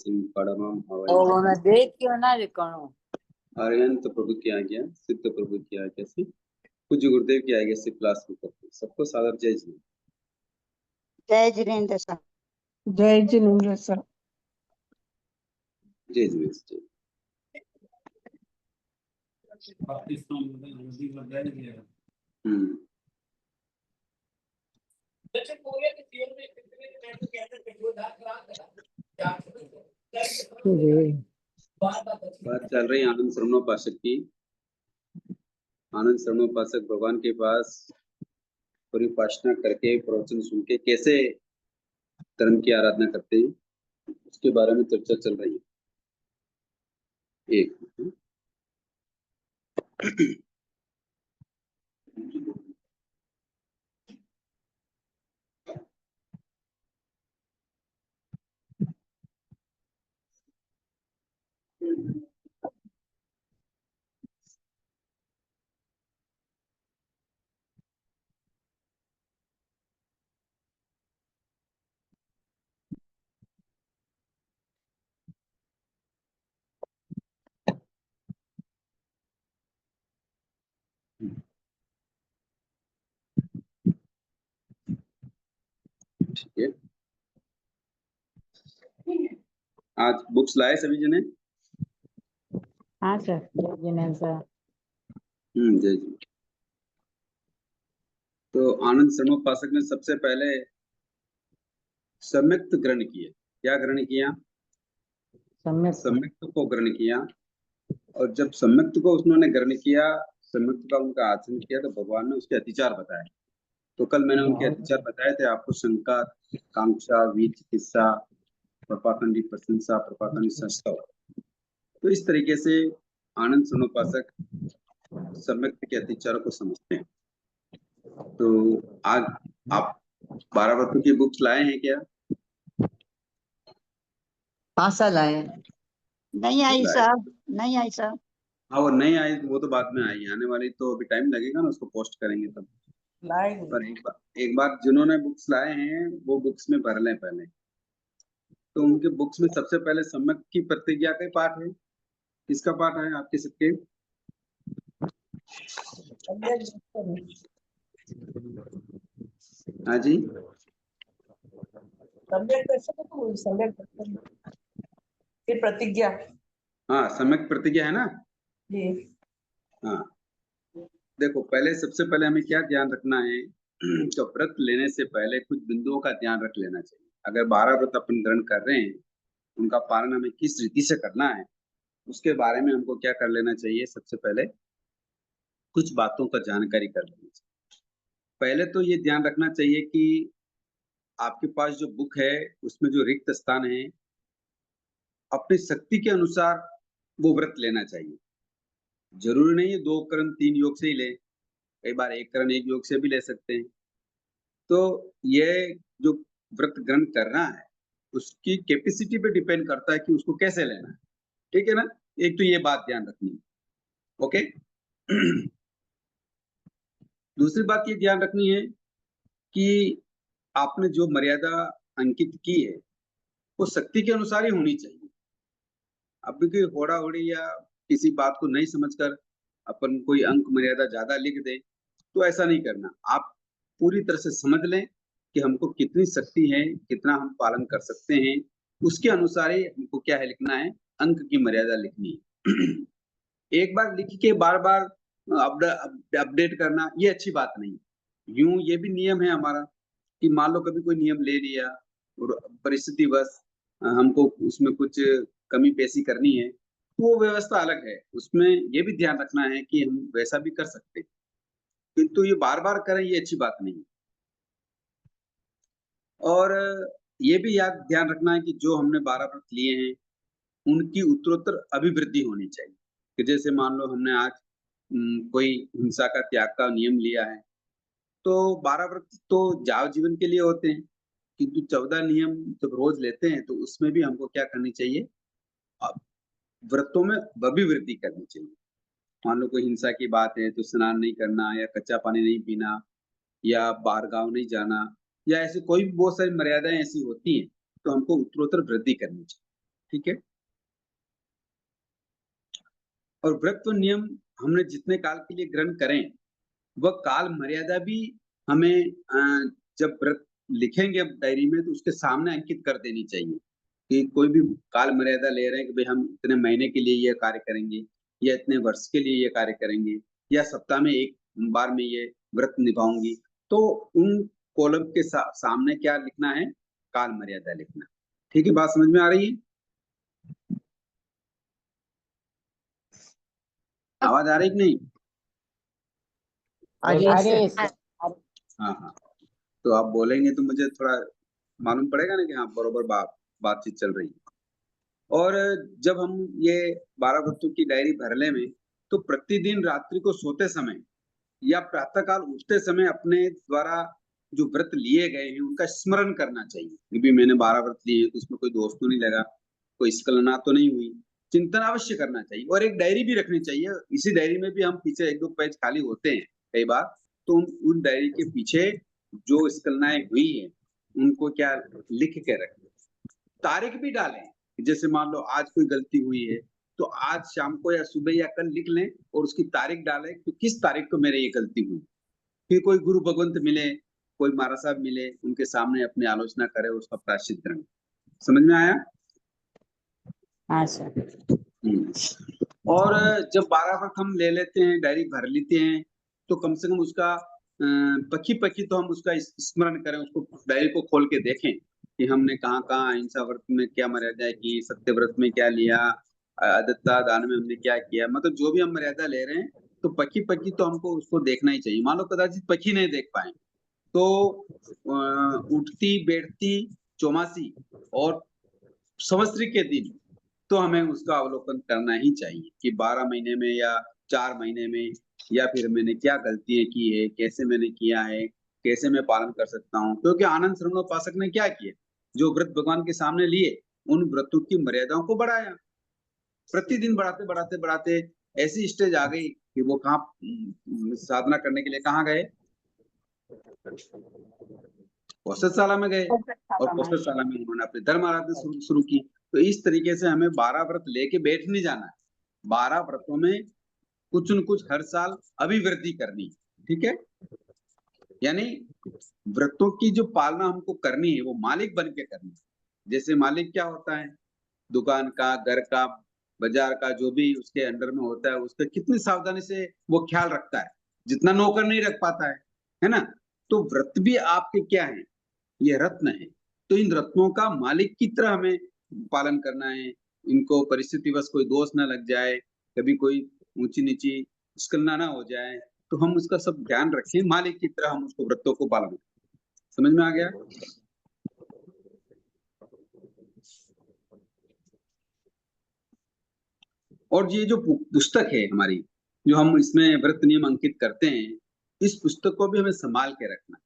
परमम ओम देखियो ना रिकणो अरिहंत प्रभु की आज्ञा, सिद्ध प्रभु की आज्ञा से, पूज्य गुरुदेव की आज्ञा से क्लास में करते हैं। सबको सादर जय जी। जय जिनेन्द्र सर। जय जिनेन्द्र सर। जय जी जय। बात चल रही आनंद श्रवणोपासक की। आनंद श्रवणोपासक भगवान के पास पूरी उपासना करके प्रवचन सुन के कैसे धर्म की आराधना करते हैं, उसके बारे में चर्चा चल रही है। एक ठीक है। आज बुक्स लाए सभी जने? हाँ सर, जय जिनेन्द्र सर। जय जी। तो आनंद श्रवणोपासक ने सबसे पहले सम्यक्त ग्रहण किया। क्या ग्रहण किया? सम्यक्त को ग्रहण किया। और जब सम्यक्त को उन्होंने ग्रहण किया, सम्यक्त का उनका आचरण किया, तो भगवान ने उसके अतिचार बताए। तो कल मैंने उनके अतिचार बताए थे आपको। शंका, कांक्षा, वीर चिकित्सा, प्रपाखंडी प्रशंसा, प्रपाखंडी संस्था। तो इस तरीके से आनंद श्रवणोपासक सम्यक्त के अतिचारों को समझते हैं। तो आज आप 12 व्रतों की बुक्स लाए हैं क्या? पासा लाए। नहीं आई साहब, नहीं आई साहब। हाँ, वो नहीं आई, वो तो बाद में आई। आने वाली तो अभी टाइम लगेगा ना, उसको पोस्ट करेंगे तब। पर एक बार जिन्होंने बुक्स लाए हैं वो बुक्स में भर लें पहले। तो उनके बुक्स में सबसे पहले सम्यक की प्रतिज्ञा का पाठ है। किसका पाठ है आपके सबके? हाँ जी, प्रतिज्ञा। हाँ, सम्यक प्रतिज्ञा है ना जी। हाँ, देखो पहले सबसे पहले हमें क्या ध्यान रखना है तो व्रत लेने से पहले कुछ बिंदुओं का ध्यान रख लेना चाहिए। अगर 12 व्रत अपन ग्रहण कर रहे हैं, उनका पालन हमें किस रीति से करना है, उसके बारे में हमको क्या कर लेना चाहिए। सबसे पहले कुछ बातों का जानकारी कर लेनी चाहिए। पहले तो ये ध्यान रखना चाहिए कि आपके पास जो बुक है उसमें जो रिक्त स्थान है, अपनी शक्ति के अनुसार वो व्रत लेना चाहिए। जरूरी नहीं है 2 करण 3 योग से ही ले, कई बार 1 करण 1 योग से भी ले सकते हैं। तो ये जो व्रत ग्रहण करना है उसकी कैपेसिटी पे डिपेंड करता है कि उसको कैसे लेना है। ठीक है ना? एक तो ये बात ध्यान रखनी है। ओके। दूसरी बात ये ध्यान रखनी है कि आपने जो मर्यादा अंकित की है वो शक्ति के अनुसार ही होनी चाहिए। अब भी कोई होड़ा होड़ी या किसी बात को नहीं समझकर अपन कोई अंक मर्यादा ज्यादा लिख दे, तो ऐसा नहीं करना। आप पूरी तरह से समझ लें कि हमको कितनी शक्ति है, कितना हम पालन कर सकते हैं, उसके अनुसार ही हमको क्या है लिखना है, अंक की मर्यादा लिखनी है। एक बार लिख के बार बार अपडेट करना ये अच्छी बात नहीं। यूं ये भी नियम है हमारा कि मान लो कभी कोई नियम ले लिया और परिस्थितिवश हमको उसमें कुछ कमी पेशी करनी है, तो वो व्यवस्था अलग है। उसमें ये भी ध्यान रखना है कि हम वैसा भी कर सकते हैं, किंतु ये बार बार करें ये अच्छी बात नहीं। और ये भी याद ध्यान रखना है कि जो हमने 12 व्रत लिए हैं उनकी उत्तरोत्तर अभिवृद्धि होनी चाहिए। कि जैसे मान लो हमने आज कोई हिंसा का त्याग का नियम लिया है, तो 12 व्रत तो जाव जीवन के लिए होते हैं, किंतु 14 नियम जब रोज लेते हैं तो उसमें भी हमको क्या करनी चाहिए, व्रतों में अभिवृद्धि करनी चाहिए। मान लो कोई हिंसा की बात है तो स्नान नहीं करना, या कच्चा पानी नहीं पीना, या बाहर गांव नहीं जाना, या ऐसी कोई भी बहुत सारी मर्यादाएं ऐसी होती हैं, तो हमको उत्तरोत्तर वृद्धि करनी चाहिए। ठीक है। और व्रत व नियम हमने जितने काल के लिए ग्रहण करें, वह काल मर्यादा भी हमें जब व्रत लिखेंगे अब डायरी में तो उसके सामने अंकित कर देनी चाहिए कि कोई भी काल मर्यादा ले रहे हैं कि भाई हम इतने महीने के लिए ये कार्य करेंगे या इतने वर्ष के लिए ये कार्य करेंगे या सप्ताह में एक बार में ये व्रत निभाऊंगी, तो उन कॉलम के सामने क्या लिखना है, काल मर्यादा लिखना। ठीक है, बात समझ में आ रही है? आवाज आ रही कि नहीं? अरे हाँ हाँ, तो आप बोलेंगे तो मुझे थोड़ा मालूम पड़ेगा ना कि हाँ बरोबर बातचीत चल रही है। और जब हम ये 12 व्रतों की डायरी भरने में, तो प्रतिदिन रात्रि को सोते समय या प्रातःकाल उठते समय अपने द्वारा जो व्रत लिए गए हैं उनका स्मरण करना चाहिए कि भी मैंने 12 व्रत लिए तो उसमें कोई दोष तो नहीं लगा, कोई स्खलना तो नहीं हुई, चिंतन अवश्य करना चाहिए। और एक डायरी भी रखनी चाहिए। इसी डायरी में भी हम पीछे 1-2 पेज खाली होते हैं कई बार, तो उन डायरी के पीछे जो स्खलनाएं हुई है उनको क्या लिख के रखें, तारीख भी डालें। जैसे मान लो आज कोई गलती हुई है तो आज शाम को या सुबह या कल लिख लें और उसकी तारीख डालें कि किस तारीख को मेरे ये गलती हुई। फिर कोई गुरु भगवंत मिले, कोई महाराज साहब मिले, उनके सामने अपनी आलोचना करे, उसका प्रायश्चित करें। समझ में आया? हाँ सर। और जब 12 व्रत हम ले लेते हैं, डायरी भर लेते हैं, तो कम से कम उसका पक्की पक्की तो हम उसका स्मरण करें, उसको डायरी को खोल के देखें कि हमने कहाँ कहाँ अहिंसा व्रत में क्या मर्यादा की, सत्य व्रत में क्या लिया, अदत्ता दान में हमने क्या किया, मतलब जो भी हम मर्यादा ले रहे हैं तो पक्की पक्की तो हमको उसको देखना ही चाहिए। मान लो कदाचित पक्की नहीं देख पाए तो उठती बैठती चौमासी और संवत्सरी के दिन तो हमें उसका अवलोकन करना ही चाहिए कि 12 महीने में या 4 महीने में या फिर मैंने क्या गलतियां की है, कैसे मैंने किया है, कैसे मैं पालन कर सकता हूँ। क्योंकि आनंद श्रवणोपासक ने क्या किया, जो व्रत भगवान के सामने लिए उन व्रतों की मर्यादाओं को बढ़ाया, प्रतिदिन बढ़ाते बढ़ाते बढ़ाते ऐसी स्टेज आ गई कि वो कहाँ साधना करने के लिए कहाँ गए, औषधशाला में गए और औषधशाला में उन्होंने अपनी धर्म आराधना शुरू की। तो इस तरीके से हमें 12 व्रत लेके बैठ नहीं जाना है, 12 व्रतों में कुछ न कुछ हर साल अभिवृद्धि करनी है। ठीक है, यानी व्रतों की जो पालना हमको करनी है वो मालिक बन के करनी है। जैसे मालिक क्या होता है, दुकान का, घर का, बाजार का, जो भी उसके अंडर में होता है उसका कितनी सावधानी से वो ख्याल रखता है, जितना नौकर नहीं रख पाता है ना। तो व्रत भी आपके क्या है, ये रत्न है। तो इन रत्नों का मालिक की तरह हमें पालन करना है। इनको परिस्थितिवश कोई दोष ना लग जाए, कभी कोई ऊंची नीची स्खलना ना हो जाए, तो हम उसका सब ध्यान रखें, मालिक की तरह हम उसको व्रतों को पालन करें। समझ में आ गया? और ये जो पुस्तक है हमारी, जो हम इसमें व्रत नियम अंकित करते हैं, इस पुस्तक को भी हमें संभाल के रखना है,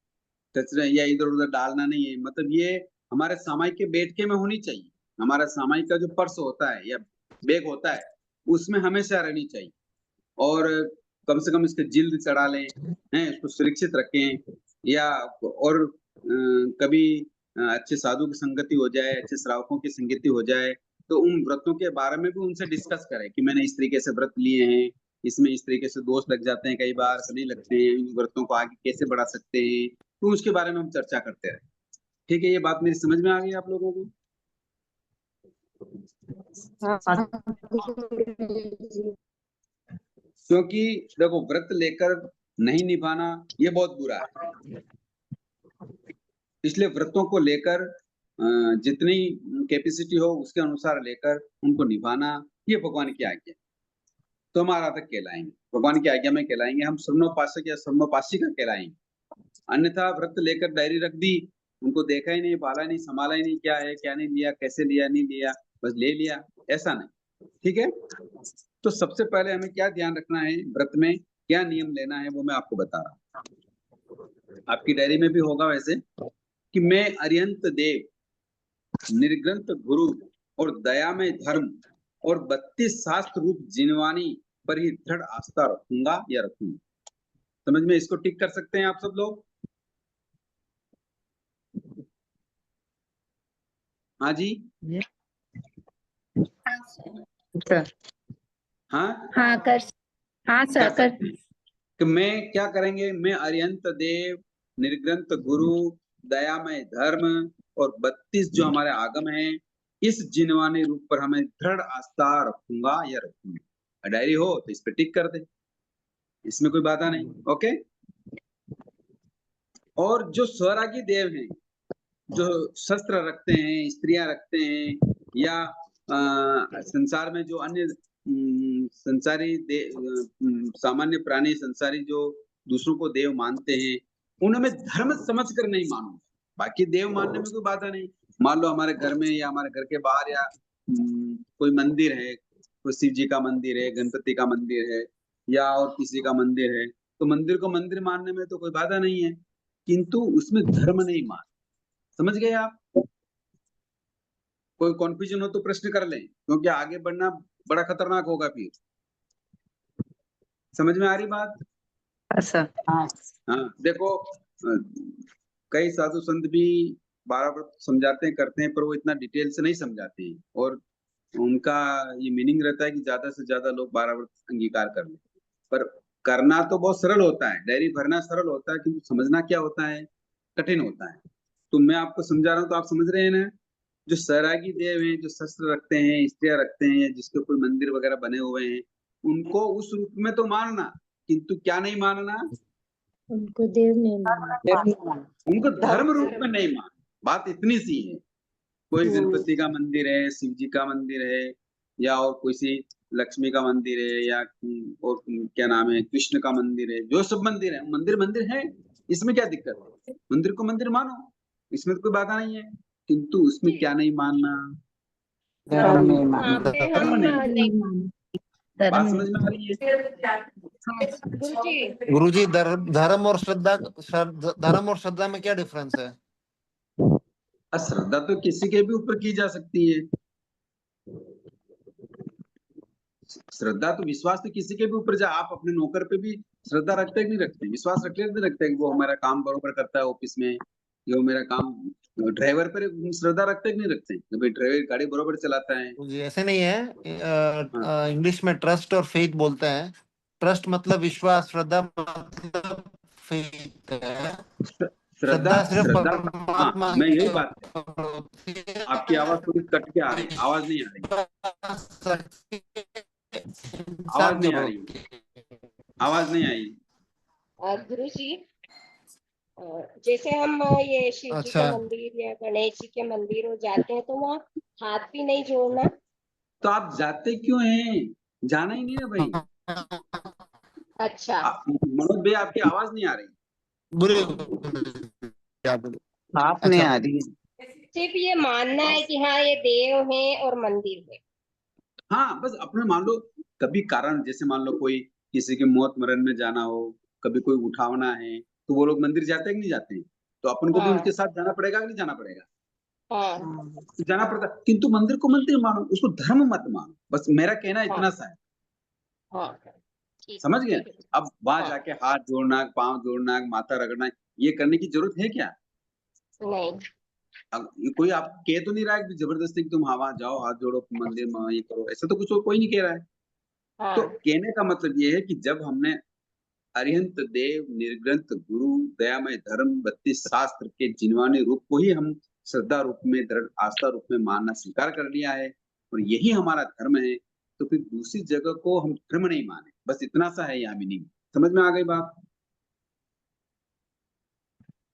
कचरे या इधर उधर डालना नहीं है। मतलब ये हमारे सामायिक के बैठके में होनी चाहिए। हमारा सामायिक का जो पर्स होता है या बैग होता है उसमें हमेशा रहनी चाहिए। और कम से कम इसके जिल्द चढ़ा लें, हैं, इसको सुरक्षित रखें। या और कभी अच्छे साधु की संगति हो जाए, अच्छे श्रावकों की संगति हो जाए, तो उन व्रतों के बारे में भी उनसे डिस्कस करें कि मैंने इस तरीके से व्रत लिए हैं, इसमें इस तरीके से दोष लग जाते हैं, कई बार नहीं लगते हैं, इन व्रतों को आगे कैसे बढ़ा सकते हैं, तो उसके बारे में हम चर्चा करते रहे। ठीक है, ये बात मेरी समझ में आ गई आप लोगों को? क्योंकि देखो व्रत लेकर नहीं निभाना ये बहुत बुरा है, इसलिए व्रतों को लेकर जितनी कैपेसिटी हो उसके अनुसार लेकर उनको निभाना ये भगवान की आज्ञा। तो हम आराधक कहलाएंगे, भगवान की आज्ञा में कहलाएंगे, हम श्रवणोपासक या श्रवणोपासिका कहलाएंगे। अन्यथा व्रत लेकर डायरी रख दी, उनको देखा ही नहीं, पाला नहीं, संभाला ही नहीं, क्या है क्या नहीं लिया, कैसे लिया नहीं लिया, बस ले लिया, ऐसा नहीं। ठीक है, तो सबसे पहले हमें क्या ध्यान रखना है, व्रत में क्या नियम लेना है वो मैं आपको बता रहा हूँ। आपकी डायरी में भी होगा वैसे कि मैं अरिहंत देव, निर्ग्रंथ गुरु और दया में धर्म और 32 शास्त्र रूप जिनवानी पर ही दृढ़ आस्था रखूंगा या रखूंगी। समझ में इसको टिक कर सकते हैं आप सब लोग? हाँ जी, सर हाँ हाँ कर, हाँ सर कर सकते हैं कि मैं क्या करेंगे, मैं अरिहंत देव निर्ग्रंथ गुरु दयामय धर्म और 32 जो हमारे आगम हैं, इस जिनवाने रूप पर हमें दृढ़ आस्था रखूंगा या रखूंगी। डायरी हो तो इस पे टिक कर दे, इसमें कोई बाधा नहीं। ओके। और जो स्वरागी देव हैं, जो शस्त्र रखते हैं, स्त्रियां रखते हैं, या संसार में जो अन्य संसारी सामान्य प्राणी संसारी जो दूसरों को देव मानते हैं, उन्हें मैं धर्म समझ कर नहीं मानूंगा। बाकी देव मानने में कोई बाधा नहीं। मान लो हमारे घर में या हमारे घर के बाहर या कोई मंदिर है, कोई शिव जी का मंदिर है, गणपति का मंदिर है, या और किसी का मंदिर है, तो मंदिर को मंदिर मानने में तो कोई बाधा नहीं है, किंतु उसमें धर्म नहीं मान। समझ गए आप? कोई कॉन्फ्यूजन हो तो प्रश्न कर लें, क्योंकि आगे बढ़ना बड़ा खतरनाक होगा फिर। समझ में आ रही बात? सर हाँ हाँ देखो, कई साधु संत भी 12 व्रत समझाते हैं, करते हैं, पर वो इतना डिटेल से नहीं समझाते हैं, और उनका ये मीनिंग रहता है कि ज्यादा से ज्यादा लोग 12 व्रत अंगीकार कर लें। पर करना तो बहुत सरल होता है, डायरी भरना सरल होता है, किंतु समझना क्या होता है, कठिन होता है। तो मैं आपको समझा रहा हूँ तो आप समझ रहे हैं ना। जो सैरागी देव हैं, जो शस्त्र रखते हैं, स्त्रियां रखते हैं, जिसके कोई मंदिर वगैरह बने हुए हैं, उनको उस रूप में तो मानना, किंतु क्या नहीं मानना, उनको देव नहीं मानना। उनको धर्म रूप में नहीं मानना। बात इतनी सी है। कोई गणपति का मंदिर है, शिव जी का मंदिर है, या और कोई सी लक्ष्मी का मंदिर है, या और क्या नाम है, कृष्ण का मंदिर है, जो सब मंदिर है, मंदिर मंदिर है, इसमें क्या दिक्कत है? मंदिर को मंदिर मानो, इसमें तो कोई बाधा नहीं है, किंतु उसमें क्या नहीं मानना, धर्म नहीं मानना। धर्म नहीं मानना। बात धर्म समझ में आ रही है? गुरुजी, धर्म और श्रद्धा, धर्म और श्रद्धा में क्या डिफरेंस है? श्रद्धा तो किसी के भी ऊपर की जा सकती है। श्रद्धा तो, विश्वास तो किसी के भी ऊपर, जा आप अपने नौकर पे भी श्रद्धा रखते कि नहीं रखते, विश्वास रखते कि नहीं रखते कि वो हमारा काम बरोबर करता है ऑफिस में, ये वो मेरा काम। ड्राइवर पर श्रद्धा रखते कि नहीं रखते कि भाई ड्राइवर गाड़ी बरोबर चलाता है? जी, ऐसे नहीं है। इंग्लिश में ट्रस्ट और फेथ बोलते हैं। ट्रस्ट मतलब विश्वास, श्रद्धा मतलब फेथ है। श्रद्धा, श्रद्धा सिर्फ श्रद्धा, हाँ परमात्मा मैं के यही बात, ऊपर होती है। आपकी आवाज थोड़ी कट के आ रही है, आवाज नहीं आ रही, आवाज इंसान नहीं जब आ रही, आवाज नहीं आई। गुरु जी, जैसे हम ये शिव जी अच्छा। के मंदिर या गणेश जी के मंदिर हो जाते हैं तो वहाँ हाथ भी नहीं जोड़ना। तो आप जाते क्यों हैं? जाना ही नहीं है भाई। अच्छा, मनोज भाई आपकी आवाज नहीं आ रही। बुरे आप नहीं अच्छा। आ रही है। सिर्फ ये मानना है कि हाँ ये देव हैं और मंदिर है। हाँ बस अपने मान लो, कभी कारण जैसे मान लो कोई किसी के मौत मरण में जाना हो, कभी कोई उठावना है, तो वो लोग मंदिर जाते हैं कि नहीं जाते हैं? तो अपन को भी हाँ उनके साथ जाना पड़ेगा कि नहीं जाना पड़ेगा? हाँ तो जाना पड़ता, किंतु मंदिर को मंदिर मानो, उसको धर्म मत मानो। बस मेरा कहना इतना सा है। हाँ, ठीक समझ गए? ठीक है। अब वहां हाँ। जाके हाथ जोड़ना, पांव जोड़ना, माथा रगड़ना, ये करने की जरूरत है क्या? नहीं, अब ये कोई आप कह तो नहीं रहा है कि जबरदस्ती कि तुम वहां जाओ, हाथ जोड़ो, मंदिर में ये करो, ऐसा तो कुछ कोई नहीं कह रहा है। तो हाँ कहने का मतलब ये है कि जब हमने अरिहंत देव निर्ग्रंथ गुरु दयामय धर्म 32 शास्त्र के जिनवाने रूप को ही हम श्रद्धा रूप में, दृढ़ आस्था रूप में मानना स्वीकार कर लिया है, और यही हमारा धर्म है, तो फिर दूसरी जगह को हम धर्म नहीं माने। बस इतना सा है यहाँ मीनिंग। समझ में आ गई बात?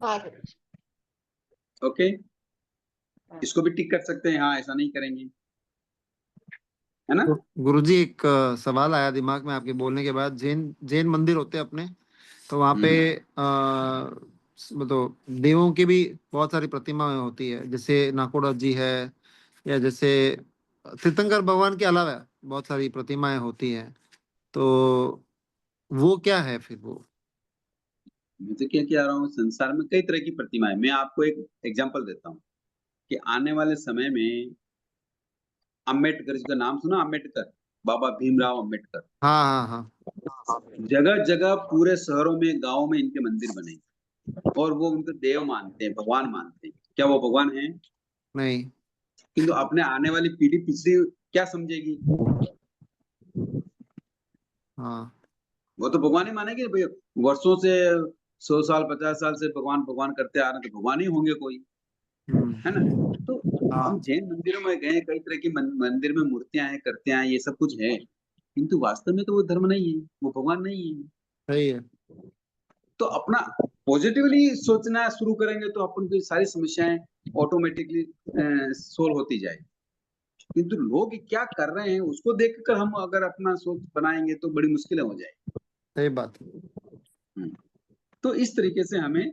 हाँ गुरु जी। ओके, इसको भी टिक कर सकते हैं, हाँ ऐसा नहीं करेंगे, है ना? गुरुजी, एक सवाल आया दिमाग में आपके बोलने के बाद। जैन जैन मंदिर होते हैं अपने, तो वहाँ पे मतलब देवों की भी बहुत सारी प्रतिमाएं होती है, जैसे नाकोड़ा जी है, या जैसे तीर्थंकर भगवान के अलावा बहुत सारी प्रतिमाएं होती हैं। तो वो क्या है फिर वो? मैं तो क्या कह रहा हूँ, संसार में कई तरह की प्रतिमाएं। मैं आपको एक एग्जांपल देता हूँ कि आने वाले समय में अम्बेडकर जी का नाम सुना? अम्बेडकर, बाबा भीमराव अम्बेडकर। हाँ हाँ हाँ। जगह जगह पूरे शहरों में, गांवों में इनके मंदिर बने, और वो उनको देव मानते हैं, भगवान मानते हैं। क्या वो भगवान है? नहीं। किंतु अपने आने वाली पीढ़ी, पिछली क्या समझेगी? हाँ वो तो भगवान ही मानेगी भाई, वर्षों से 100 साल 50 साल से भगवान भगवान करते आ रहे हैं, तो भगवान ही होंगे कोई, है ना? तो हाँ हम जैन मंदिरों में गए, कई तरह की मंदिर में मूर्तियां हैं, करते हैं, ये सब कुछ है, किंतु वास्तव में तो वो धर्म नहीं है, वो भगवान नहीं है। सही है। तो अपना पॉजिटिवली सोचना शुरू करेंगे तो अपन की सारी समस्याएं ऑटोमेटिकली सोल्व होती जाएगी। किंतु लोग क्या कर रहे हैं उसको देखकर हम अगर अपना सोच बनाएंगे तो बड़ी मुश्किलें हो जाएगी। सही बात। तो इस तरीके से हमें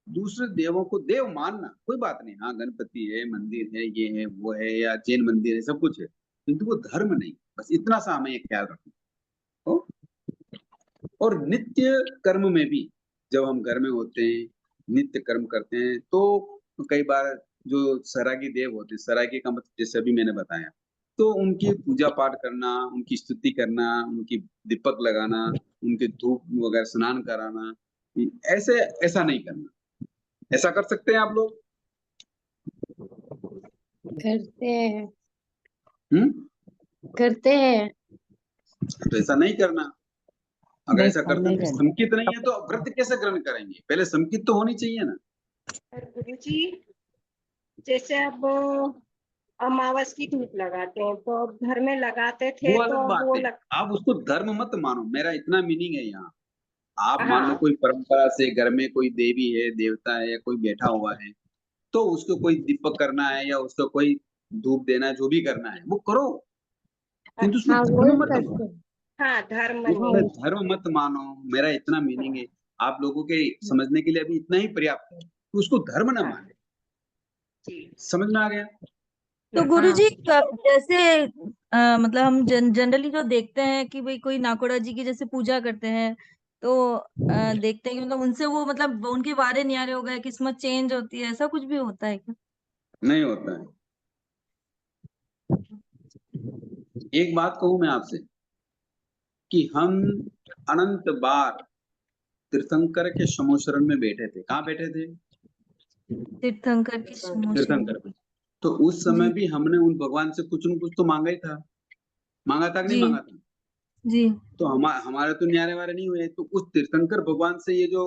दूसरे देवों को देव मानना, कोई बात नहीं, हाँ गणपति है, मंदिर है, ये है, वो है, या जैन मंदिर है, सब कुछ है, किंतु वो धर्म नहीं, बस इतना सा हमें ख्याल रखना। तो और नित्य कर्म में भी जब हम घर में होते हैं, नित्य कर्म करते हैं, तो कई बार जो सरागी देव होते हैं, सरागी का मतलब जैसे अभी मैंने बताया, तो उनकी पूजा पाठ करना, उनकी स्तुति करना, उनकी दीपक लगाना, उनके धूप वगैरह स्नान कराना, ऐसे ऐसा नहीं करना। ऐसा कर सकते हैं आप लोग? करते हैं। हम्म करते हैं। तो ऐसा नहीं करना। अगर नहीं, ऐसा हम करते नहीं हैं तो करते। संकित नहीं है तो व्रत कैसे ग्रहण करेंगे? पहले संकित तो होनी चाहिए ना। और गुरुजी, जैसे अब अमावस की धूप लगाते हैं तो अब घर में लगाते थे वो तो अलग अब बात वो है, आप उसको धर्म मत मानो, मेरा इतना मीनिंग है यहाँ। आप मान लो हाँ कोई परंपरा से घर में कोई देवी है, देवता है, या कोई बैठा हुआ है, तो उसको कोई दीपक करना है या उसको कोई धूप देना है, जो भी करना है वो करो, किंतु उसमें हाँ वो धर्म मत करते मानो। हैं। हाँ धर्म उसमें नहीं। धर्म मत मानो, मेरा इतना मीनिंग है। आप लोगों के समझने के लिए अभी इतना ही पर्याप्त है, तो उसको धर्म ना हाँ माने। जी। समझ में आ गया? तो हाँ गुरुजी जैसे मतलब हम जनरली जो देखते हैं कि भाई कोई नाकोड़ा जी की जैसे पूजा करते हैं तो देखते हैं कि मतलब उनसे वो मतलब उनके वारे न्यारे हो गए, किस्मत चेंज होती है, ऐसा कुछ भी होता है क्या? नहीं होता है। एक बात कहूं मैं आपसे कि हम अनंत बार तीर्थंकर के समोशरण में बैठे थे। कहाँ बैठे थे? तीर्थंकर की समोशन। तीर्थंकर में। तो उस समय जी भी हमने उन भगवान से कुछ न कुछ तो मांगा ही था। मांगा था कि नहीं जी मांगा था? जी। तो हमारे तो न्यारे वारे नहीं हुए, तो उस तीर्थंकर भगवान से ये जो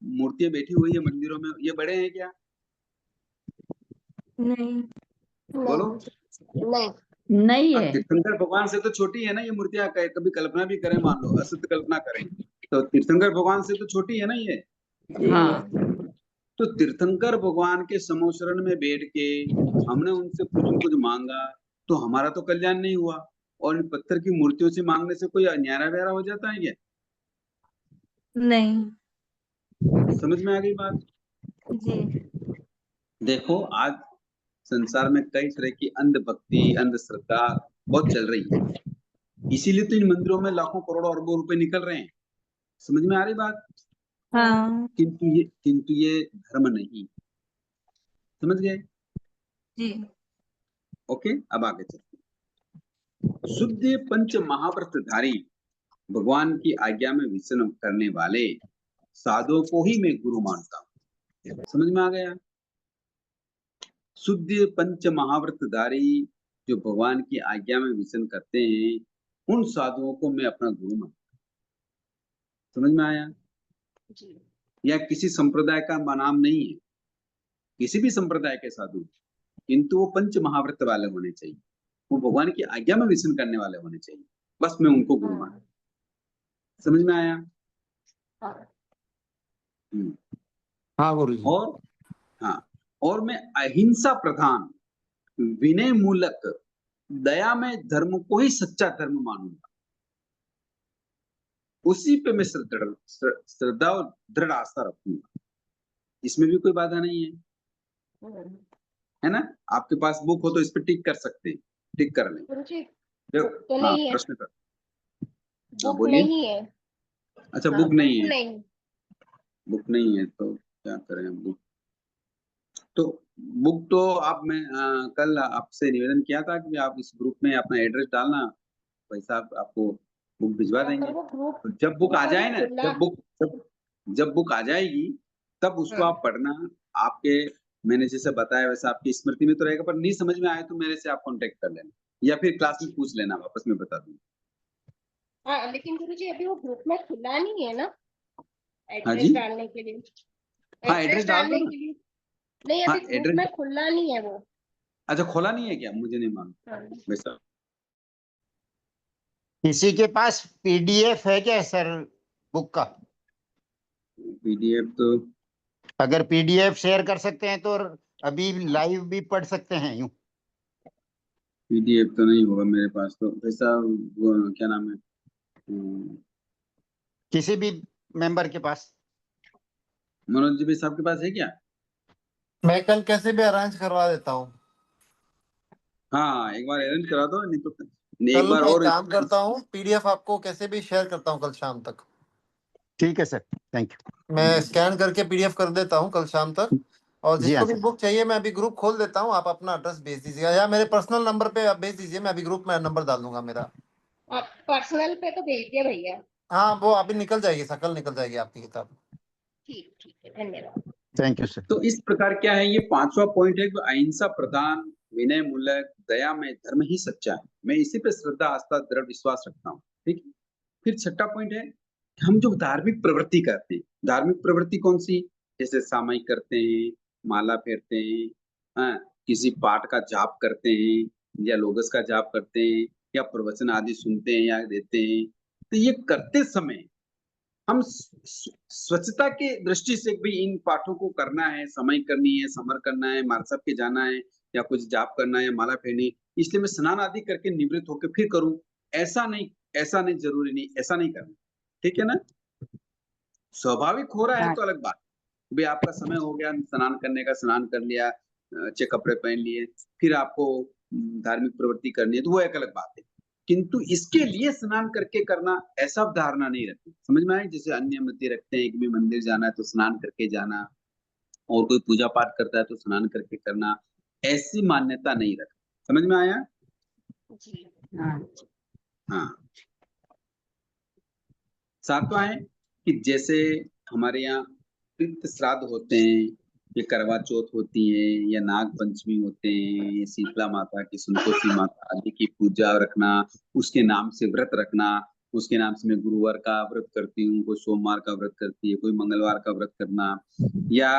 मूर्तियां बैठी हुई है मंदिरों में, ये बड़े हैं क्या? नहीं। बोलो। नहीं। नहीं हाँ, है। तीर्थंकर भगवान से तो छोटी है ना ये मूर्तियां। कभी कल्पना भी करें, मान लो असत कल्पना करें, तो तीर्थंकर भगवान से तो छोटी है ना ये। हाँ, तो तीर्थंकर भगवान के समोशरण में बैठ के हमने उनसे कुछ न कुछ मांगा, तो हमारा तो कल्याण नहीं हुआ, और इन पत्थर की मूर्तियों से मांगने से कोई न्यारा व्यारा हो जाता है क्या? नहीं। समझ में आ गई बात? जी देखो आज संसार में कई तरह की अंधभक्ति, अंधश्रद्धा बहुत चल रही है, इसीलिए तो इन मंदिरों में लाखों करोड़ों अरबों रुपए निकल रहे हैं। समझ में आ रही बात? हाँ किंतु ये धर्म नहीं। समझ गए? जी। ओके, अब आगे चलते। शुद्ध पंच महाव्रतधारी भगवान की आज्ञा में विचरण करने वाले साधुओं को ही मैं गुरु मानता हूँ। समझ में आ गया? शुद्ध पंच महाव्रतधारी जो भगवान की आज्ञा में विचरण करते हैं, उन साधुओं को मैं अपना गुरु मानता हूँ। समझ में आया? जी। या किसी संप्रदाय का नाम नहीं है, किसी भी संप्रदाय के साधु, किंतु वो पंच महाव्रत वाले होने चाहिए, वो भगवान की आज्ञा में विचरण करने वाले होने चाहिए, बस मैं उनको गुरु मानता हूँ। समझ में आया? हाँ हाँ गुरु जी। और हाँ, और मैं अहिंसा प्रधान, विनय मूलक, दया में धर्म को ही सच्चा धर्म मानूंगा। उसी पे मैं श्रद्धा और दृढ़ आस्था रखूंगा। इसमें भी कोई बाधा नहीं है ना? आपके पास बुक हो तो इस पे टिक कर सकते हैं, टिक कर लें। गुरुजी, फिर बुक तो हाँ, नहीं है। प्रश्न कर। हाँ बुक बोलिए। नहीं है। अच्छा, हाँ, बुक नहीं है। नहीं। बुक नहीं है तो क्या करें बुक? तो बुक तो आप, मैं कल आपसे निवेदन किया था कि आप इस ग्रुप में अपना एड्रेस डालना, भाई साहब आपको बुक भिजवा हाँ, पर देंगे। वो ग्रुप तो जब बुक आ ग्रुप जाए अभी ना, खुला। जब बुक आ जाएगी तब उसको हाँ आप पढ़ना। आपके, मैंने जैसे बताया वैसे आपकी स्मृति में तो रहेगा, पर नहीं समझ में आए तो मेरे से आप कांटेक्ट कर लेना। या फिर क्लास में पूछ लेना, वापस में बता दूंगा। हाँ लेकिन गुरुजी अभी वो ग्रुप में खुला नहीं है ना हाँ एड्रेस जी, डालने के लिए। हाँ एड्रेस डाल दो डालने ना। के लिए नहीं, हाँ अभी ग्रुप एड्रेस, में खुला नहीं है वो। अच्छा खोला नहीं है क्या, मुझे नहीं मालूम हाँ। वैसा। किसी के पास पीडीएफ है क्या सर बुक का? पीडीएफ तो अगर पीडीएफ शेयर कर सकते हैं तो अभी लाइव भी पढ़ सकते हैं यूं। पीडीएफ तो नहीं होगा मेरे पास, तो वैसा वो क्या नाम है, किसी भी मेंबर के पास। मनोज जी भी साहब के पास है क्या? मैं कल कैसे भी अरेंज करवा देता हूँ। हाँ एक बार अरेंज करा दो, नहीं तो एक कल बार मैं और काम करता हूँ, पीडीएफ आपको कैसे भी शेयर करता हूँ कल शाम तक। ठीक है सर, थैंक यू। मैं स्कैन करके पीडीएफ कर देता हूँ कल शाम तक। और जी हाँ जिसको भी सर। बुक चाहिए मैं अभी ग्रुप खोल देता हूँ, आप अपना एड्रेस भेज दीजिएगा या मेरे पर्सनल नंबर पे आप भेज दीजिए, मैं अभी ग्रुप में नंबर डाल दूंगा मेरा। आप पर्सनल पे तो भेज दिया भैया। हाँ वो अभी निकल जाएगी, सकल निकल जाएगी आपकी किताब। ठीक ठीक है, धन्यवाद। Thank you sir. तो इस प्रकार क्या है, ये 5वां पॉइंट है कि अहिंसा प्रधान, विनय मूलक, दया में धर्म ही सच्चा है। मैं इसी पे श्रद्धा, आस्था, दृढ़ विश्वास रखता हूँ। ठीक है। फिर 6वां पॉइंट है कि हम जो धार्मिक प्रवृत्ति करते हैं, धार्मिक प्रवृत्ति कौन सी, जैसे सामायिक करते हैं, माला फेरते हैं, हाँ, किसी पाठ का जाप करते हैं या लोगस का जाप करते हैं या प्रवचन आदि सुनते हैं या देते हैं। तो ये करते समय हम स्वच्छता की दृष्टि से भी इन पाठों को करना है, समय करनी है, समर करना है, मार्सब के जाना है या कुछ जाप करना है, माला फेरनी, इसलिए मैं स्नान आदि करके निवृत्त होकर फिर करूं, ऐसा नहीं जरूरी नहीं, ऐसा नहीं करना। ठीक है ना, स्वाभाविक हो रहा है हाँ। तो अलग बात। भाई आपका समय हो गया स्नान करने का, स्नान कर लिया, अच्छे कपड़े पहन लिए, फिर आपको धार्मिक प्रवृत्ति करनी है तो वो एक अलग बात है। किंतु इसके लिए स्नान करके करना, ऐसा धारणा नहीं रखती। समझ में आए, जैसे अन्य मत रखते हैं कि भी मंदिर जाना है तो स्नान करके जाना, और कोई पूजा पाठ करता है तो स्नान करके करना, ऐसी मान्यता नहीं रखती। समझ में आया? जी हाँ। हाँ। 7वां है कि जैसे हमारे यहाँ तीर्थ श्राद्ध होते हैं, ये करवा चौथ होती है या नाग पंचमी होते हैं, ये शीतला माता की, संतोषी माता आदि की पूजा रखना, उसके नाम से व्रत रखना। उसके नाम से मैं गुरुवार का व्रत करती हूँ, कोई सोमवार का व्रत करती है, कोई मंगलवार का व्रत करना, या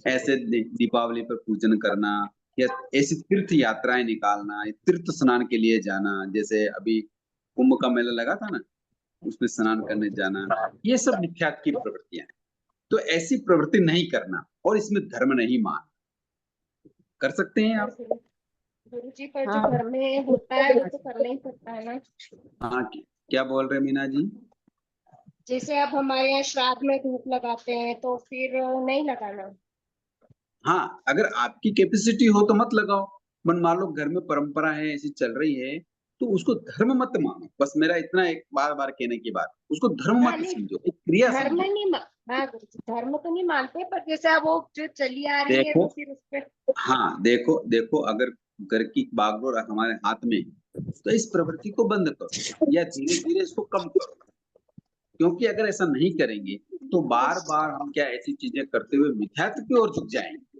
ऐसे दीपावली पर पूजन करना, या ऐसी तीर्थ यात्राएं निकालना, तीर्थ स्नान के लिए जाना। जैसे अभी कुंभ का मेला लगा था ना, उसमें स्नान करने जाना, ये सब नित्यात की प्रवृत्तियां हैं। तो ऐसी प्रवृत्ति नहीं करना और इसमें धर्म नहीं मान। कर सकते हैं आप? गुरु जी पर जो हाँ। घर में होता है वो तो करना ही पड़ता है ना। हाँ, क्या बोल रहे मीना जी? जैसे अब हमारे यहाँ श्राद्ध में धूप लगाते हैं तो फिर नहीं लगाना। हाँ, अगर आपकी कैपेसिटी हो तो मत लगाओ, मन मान लो घर में परंपरा है, ऐसी चल रही है, तो उसको धर्म मत मानो। बस मेरा इतना एक बार बार कहने की बात, उसको धर्म मत नहीं, समझो, एक क्रिया धर्म समझो। नहीं हाँ गुरु जी, धर्म तो नहीं मानते, पर जैसे अब वो जो चली आ रही है देखो, तो फिर उस पे हाँ देखो अगर घर की बागडोर हमारे हाथ में, तो इस प्रवृत्ति को बंद करो या धीरे धीरे इसको कम करो। क्योंकि अगर ऐसा नहीं करेंगे तो बार बार हम क्या ऐसी चीजें करते हुए मिथ्यात्व की ओर झुक जाएंगे।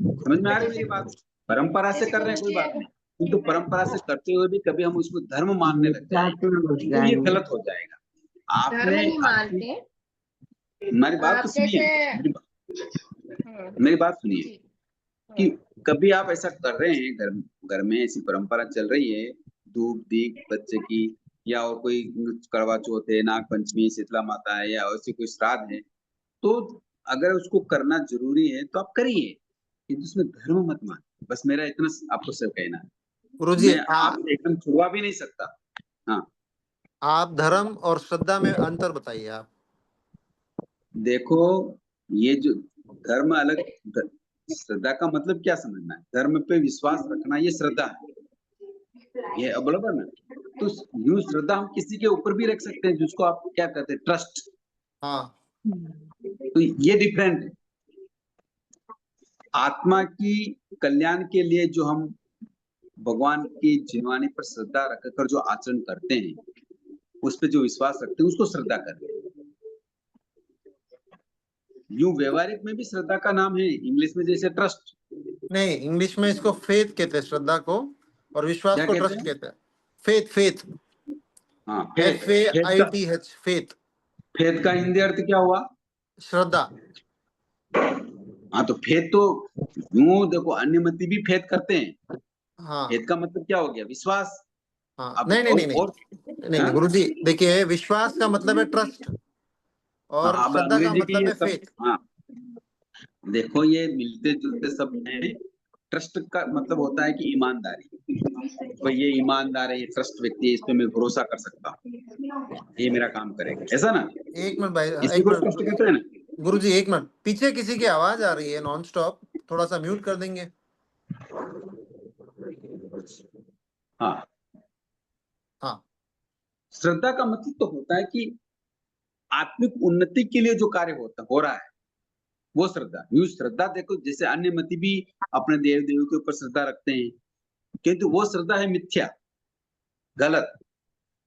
समझ में आ रही है मेरी बात? परंपरा से कर रहे हैं कोई बात नहीं, किंतु परंपरा से करते हुए भी कभी हम उसको धर्म मानने लग जाएंगे तो ये गलत हो जाएगा। धर्म आपने नहीं मानते। हमारी बात तो आप सुनिए, मेरी बात सुनिए जी, कि कभी आप ऐसा कर रहे हैं, घर में ऐसी परंपरा चल रही है, धूप दीप बच्चे की, या और कोई करवा चौथ है, नाग पंचमी, शीतला माता है, या ऐसी कोई श्राद्ध है, तो अगर उसको करना जरूरी है तो आप करिए, किंतु उसमें धर्म मत मान। बस मेरा इतना आपको सब कहना है। गुरुजी मैं आप एकदम छुड़वा भी नहीं सकता। हाँ आप धर्म और श्रद्धा में अंतर बताइए आप। देखो, ये जो धर्म अलग, श्रद्धा का मतलब क्या समझना है? धर्म पे विश्वास रखना, ये श्रद्धा है, ये बराबर ना? तो यूं श्रद्धा हम किसी के ऊपर भी रख सकते हैं, जिसको आप क्या कहते हैं, ट्रस्ट। हाँ, तो ये डिफरेंट है। आत्मा की कल्याण के लिए जो हम भगवान की जिनवानी पर श्रद्धा रखकर जो आचरण करते हैं, उस पर जो विश्वास रखते हैं, उसको श्रद्धा करते हैं। यूं व्यवहारिक में भी श्रद्धा का नाम है, इंग्लिश में जैसे ट्रस्ट। नहीं इंग्लिश में इसको फेथ कहते हैं श्रद्धा को, और विश्वास क्या को कहते ट्रस्ट हैं? कहते हैं। फेथ, फेथ, हाँ, फेथ। FAITH, फेथ, फेथ का हिंदी अर्थ क्या हुआ? श्रद्धा। हाँ, तो फेथ तो यूं देखो, अन्यमती भी फेथ करते हैं। हाँ फेथ का मतलब क्या हो गया? विश्वास। हाँ, अब नहीं नहीं नहीं नहीं और नहीं हाँ? गुरु जी देखिए, विश्वास का मतलब है ट्रस्ट और हाँ, अब श्रद्धा का अंग्रेजी के मतलब ये है सब, फेथ। हाँ देखो, ये मिलते जुलते शब्द हैं। ट्रस्ट का मतलब होता है कि ईमानदारी। तो ये ईमानदार है, ये ट्रस्ट व्यक्ति है, इस पे मैं भरोसा कर सकता हूँ, ये मेरा काम करेगा, ऐसा ना? एक मिनट भाई, इसी एक को ट्रस्ट मिनट कहते हैं ना। गुरु जी, एक मिनट, पीछे किसी की आवाज आ रही है नॉन स्टॉप, थोड़ा सा म्यूट कर देंगे। हाँ, हाँ श्रद्धा का मतलब तो होता है कि आत्मिक उन्नति के लिए जो कार्य हो रहा है, वो श्रद्धा। यूं श्रद्धा देखो, जैसे अन्य मती भी अपने देव देवी के ऊपर श्रद्धा रखते हैं, किंतु वो श्रद्धा है मिथ्या, गलत।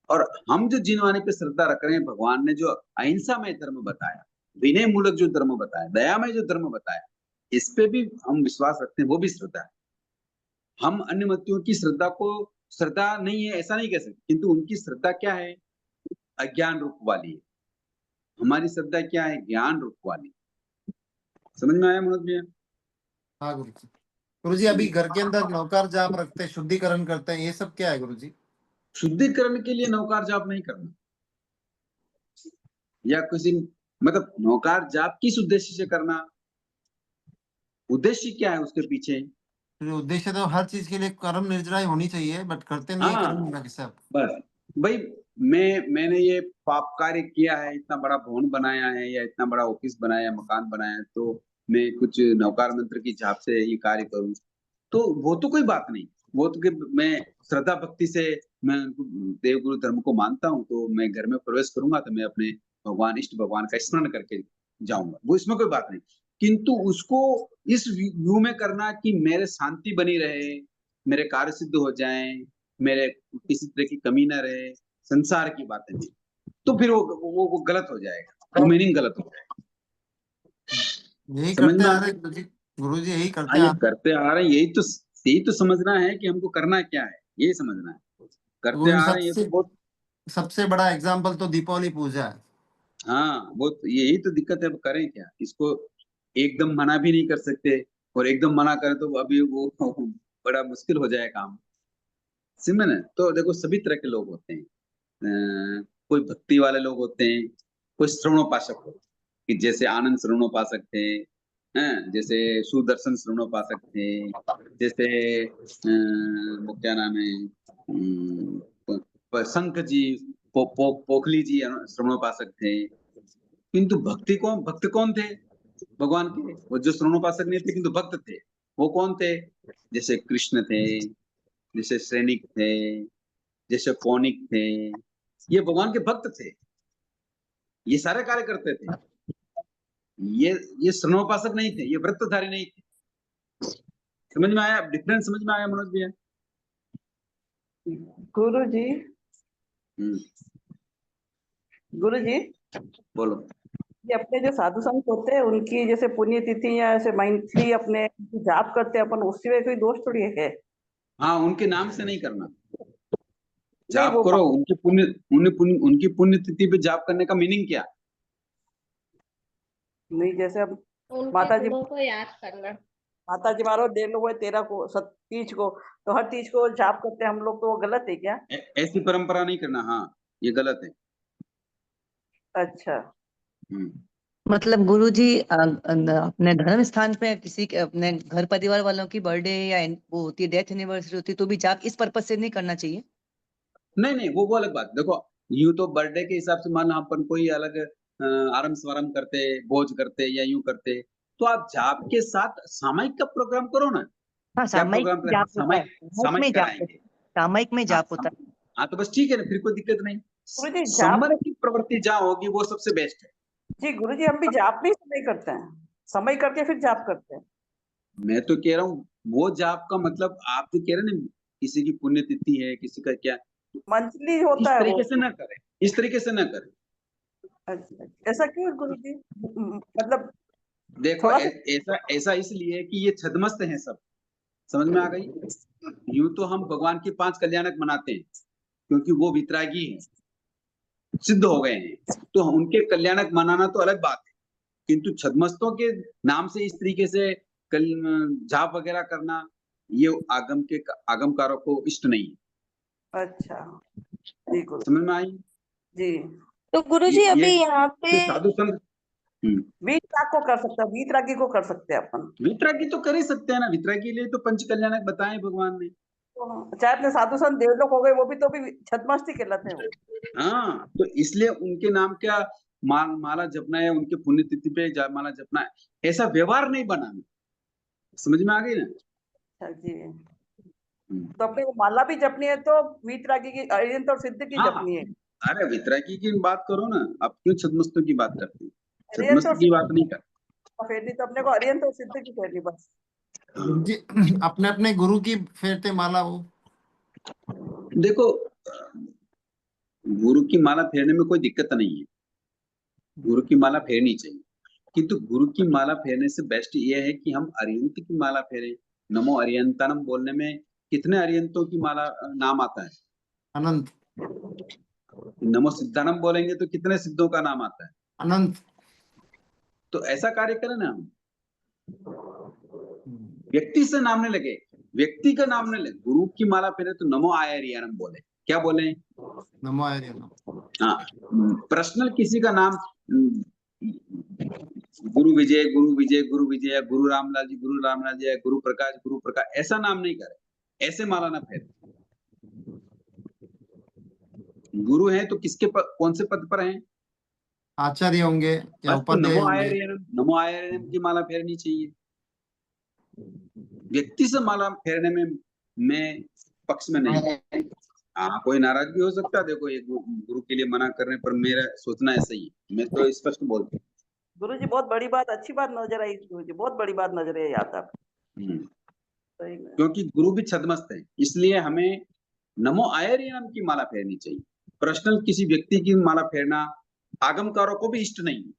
और हम जो जिन वाणी पे श्रद्धा रख रहे हैं, भगवान ने जो अहिंसामय धर्म बताया, विनय मूलक जो धर्म बताया, दयामय जो धर्म बताया, इस पे भी हम विश्वास रखते हैं, वो भी श्रद्धा है। हम अन्य मतियों की श्रद्धा को श्रद्धा नहीं है ऐसा नहीं कह सकते, किंतु उनकी श्रद्धा क्या है? अज्ञान रूप वाली है। हमारी श्रद्धा क्या है? ज्ञान रूप वाली। समझ में आया मनोज भैया? हाँ गुरु जी। गुरु जी, अभी घर के अंदर नौकार जाप रखते हैं, शुद्धिकरण करते हैं, ये सब क्या है गुरु जी? शुद्धिकरण के लिए नौकार जाप नहीं करना, या किसी मतलब नौकार जाप किस उद्देश्य से करना? उद्देश्य क्या है उसके पीछे? तो उद्देश्य तो हर चीज के लिए कर्म निर्जरा होनी चाहिए, बट करते नहीं है हाँ, कर्म निर्जरा किसे आप? बस भाई, मैंने ये पाप कार्य किया है, इतना बड़ा भवन बनाया है या इतना बड़ा ऑफिस बनाया, मकान बनाया है, तो मैं कुछ नौकार मंत्र की झाप से ये कार्य करूं, तो वो तो कोई बात नहीं। वो तो कि मैं श्रद्धा भक्ति से मैं देव गुरु धर्म को मानता हूँ, तो मैं घर में प्रवेश करूंगा तो मैं अपने भगवान इष्ट भगवान का स्मरण करके जाऊंगा, वो इसमें कोई बात नहीं। किंतु उसको इस व्यू में करना कि मेरे शांति बनी रहे, मेरे कार्य सिद्ध हो जाएं, मेरे किसी तरह की कमी ना रहे, संसार की बातें नहीं, तो फिर वो गलत हो जाएगा, वो मीनिंग गलत हो जाएगा। यही समझ करते में आ आता रहे है? हैं गुरु जी, गुरु जी यही करते हाँ, ये आ करते आ रहे हैं, यही तो समझना है कि हमको करना क्या है, यही समझना है। करते गुरु जी, आ रहे हैं, ये तो बहुत, सबसे बड़ा एग्जाम्पल तो दीपावली पूजा है। हाँ, वो यही तो दिक्कत है। अब करें क्या इसको? एकदम मना भी नहीं कर सकते, और एकदम मना करें तो अभी वो बड़ा मुश्किल हो जाए काम। समझ में? तो देखो, सभी तरह के लोग होते हैं। कोई भक्ति वाले लोग होते हैं, कोई श्रवणोपासक होते हैं, कि जैसे आनंद श्रवणोपासक थे, हैं, जैसे सुदर्शन श्रवणोपासक थे, जैसे वो क्या नाम है, शंख जी, पोखली जी श्रवणोपासक थे। किंतु भक्त कौन थे भगवान के? वो जो श्रवणोपासक नहीं थे किंतु भक्त थे, वो कौन थे? जैसे कृष्ण थे, जैसे सैनिक थे, जैसे पौनिक थे, ये भगवान के भक्त थे, ये सारे कार्य करते थे। ये श्रवणोपासक नहीं थे, ये व्रतधारी नहीं थे। समझ में आया डिफरेंस? समझ में आया मनोज भैया? गुरु जी, हम्म, गुरु जी, बोलो। ये अपने जो साधु संत होते हैं उनकी जैसे पुण्यतिथि या ऐसे मंथली अपने जाप करते हैं अपन, उससे में कोई दोष थोड़ी है? हाँ, उनके नाम से नहीं करना, नहीं जाप वो करो उनकी पुण्य तिथि पे जाप करने का मीनिंग क्या? नहीं, जैसे अब उनके माता जी गुणों को याद करना। माता जी मारो दे लो, वो 13 को तीज को, तो हर तीज को जाप करते हैं हम लोग, तो वो गलत है क्या? ऐसी परंपरा नहीं करना, हाँ, ये गलत है। अच्छा, हम्म। मतलब गुरुजी अपने धर्म स्थान पे किसी के अपने घर परिवार वालों की बर्थडे या वो होती है, डेथ एनिवर्सरी होती है, तो भी जाप इस पर्पज से नहीं करना चाहिए? नहीं, वो अलग बात। देखो, यूं तो बर्थडे के हिसाब से मान अपन कोई अलग आरम स्वारम करते, भोज करते या यूं करते, तो आप जाप के साथ सामायिक का प्रोग्राम करो ना। हाँ, क्या सामायिक प्रोग्राम में करें? जाप होता है, सामायिक में सामायिक जाप होता कराएंगे। है, सामायिक में हाँ, जाप होता है। हाँ, तो बस ठीक है ना, फिर कोई दिक्कत नहीं। गुरु जी जाप, समय की प्रवृत्ति जहाँ होगी वो सबसे बेस्ट है। जी गुरु जी, हम भी जाप नहीं समय करते हैं, समय करके फिर जाप करते हैं। मैं तो कह रहा हूँ, वो जाप का मतलब आप तो कह रहे हैं ना, किसी की पुण्यतिथि है, किसी का क्या, मंथली इस होता है वो। तरीके से ना करें, इस तरीके से ना करें। अच्छा, ऐसा क्यों गुरु जी? मतलब देखो, थोड़ा सा ऐसा ऐसा इसलिए कि ये छदमस्त हैं सब। समझ में आ गई? यूं तो हम भगवान के 5 कल्याणक मनाते हैं क्योंकि वो वितरागी हैं, सिद्ध हो गए हैं, तो उनके कल्याणक मनाना तो अलग बात है, किंतु छद्मस्तों के नाम से इस तरीके से जाप वगैरह करना, ये आगमकारों को इष्ट नहीं है। अच्छा जी गुरु समझ में आई? जी। तो गुरुजी ये अभी यहाँ पे तो साधु संत वीतराग को कर सकते हैं, वीतरागी को कर सकते हैं अपन। वितरागी तो कर ही सकते हैं ना, वितरागी के लिए तो पंच कल्याणक बताए भगवान ने। तो चाहे अपने साधु संत देवलोक हो गए, वो भी तो भी छद्मस्ती कहलाते हैं वो। हाँ, तो इसलिए उनके नाम क्या माला जपना है, उनके पुण्यतिथि पे माला जपना है, ऐसा व्यवहार नहीं बनाना। समझ में आ गई ना? अच्छा जी। तो अपने को माला भी जपनी है तो वीतरागी की, अरिहंत और सिद्ध की हाँ, जपनी है। अरे वितरागी की बात करो ना, आप क्यों छद्मस्तों की बात करते हैं? अरिहंत छद्मस्त और की बात नहीं करते। फेरनी तो अपने को अरिहंत और सिद्ध की फेरनी बस। जी, अपने अपने गुरु की फेरते माला वो। देखो, गुरु की माला फेरने में कोई दिक्कत नहीं है, गुरु की माला फेरनी चाहिए, किंतु गुरु की माला फेरने से बेस्ट ये है कि हम अरिहंत की माला फेरें। नमो अरिहंतानम बोलने में कितने अरिहंतों की माला नाम आता है? अनंत। नमो सिद्धानम बोलेंगे तो कितने सिद्धों का नाम आता है? अनंत। तो ऐसा कार्य करें ना हम, व्यक्ति से नाम नहीं लगे, व्यक्ति का नाम नहीं लगे, गुरु की माला फेरे तो नमो आयरियानम बोले। क्या बोले? नमो आर्यनम। हाँ, पर्सनल किसी का नाम गुरु विजय, गुरु विजय, गुरु विजय, गुरु रामलाल जी, गुरु रामलाल जी, गुरु प्रकाश, ऐसा नाम नहीं करे, ऐसे माला ना फेरे। गुरु है तो किसके कौन से पद पर हैं? आचार्य होंगे या बस तो उपाध्याय नमो होंगे। आयरियानम, नमो आयरियानम की माला फेरनी चाहिए। व्यक्ति से माला फेरने में मैं पक्ष में नहीं। हाँ, कोई नाराजगी हो सकता है, देखो ये गुरु के लिए मना करने पर मेरा सोचना ऐसा ही है, मैं तो स्पष्ट बोलता हूँ। गुरुजी बहुत बड़ी बात, अच्छी बात नजर आई गुरुजी, बहुत बड़ी बात नजर आई यहाँ तक। सही में। क्योंकि गुरु भी छद्मस्त है, इसलिए हमें नमो आयरियानम की माला फेरनी चाहिए। पर्सनल किसी व्यक्ति की माला फेरना आगमकारों को भी इष्ट नहीं है,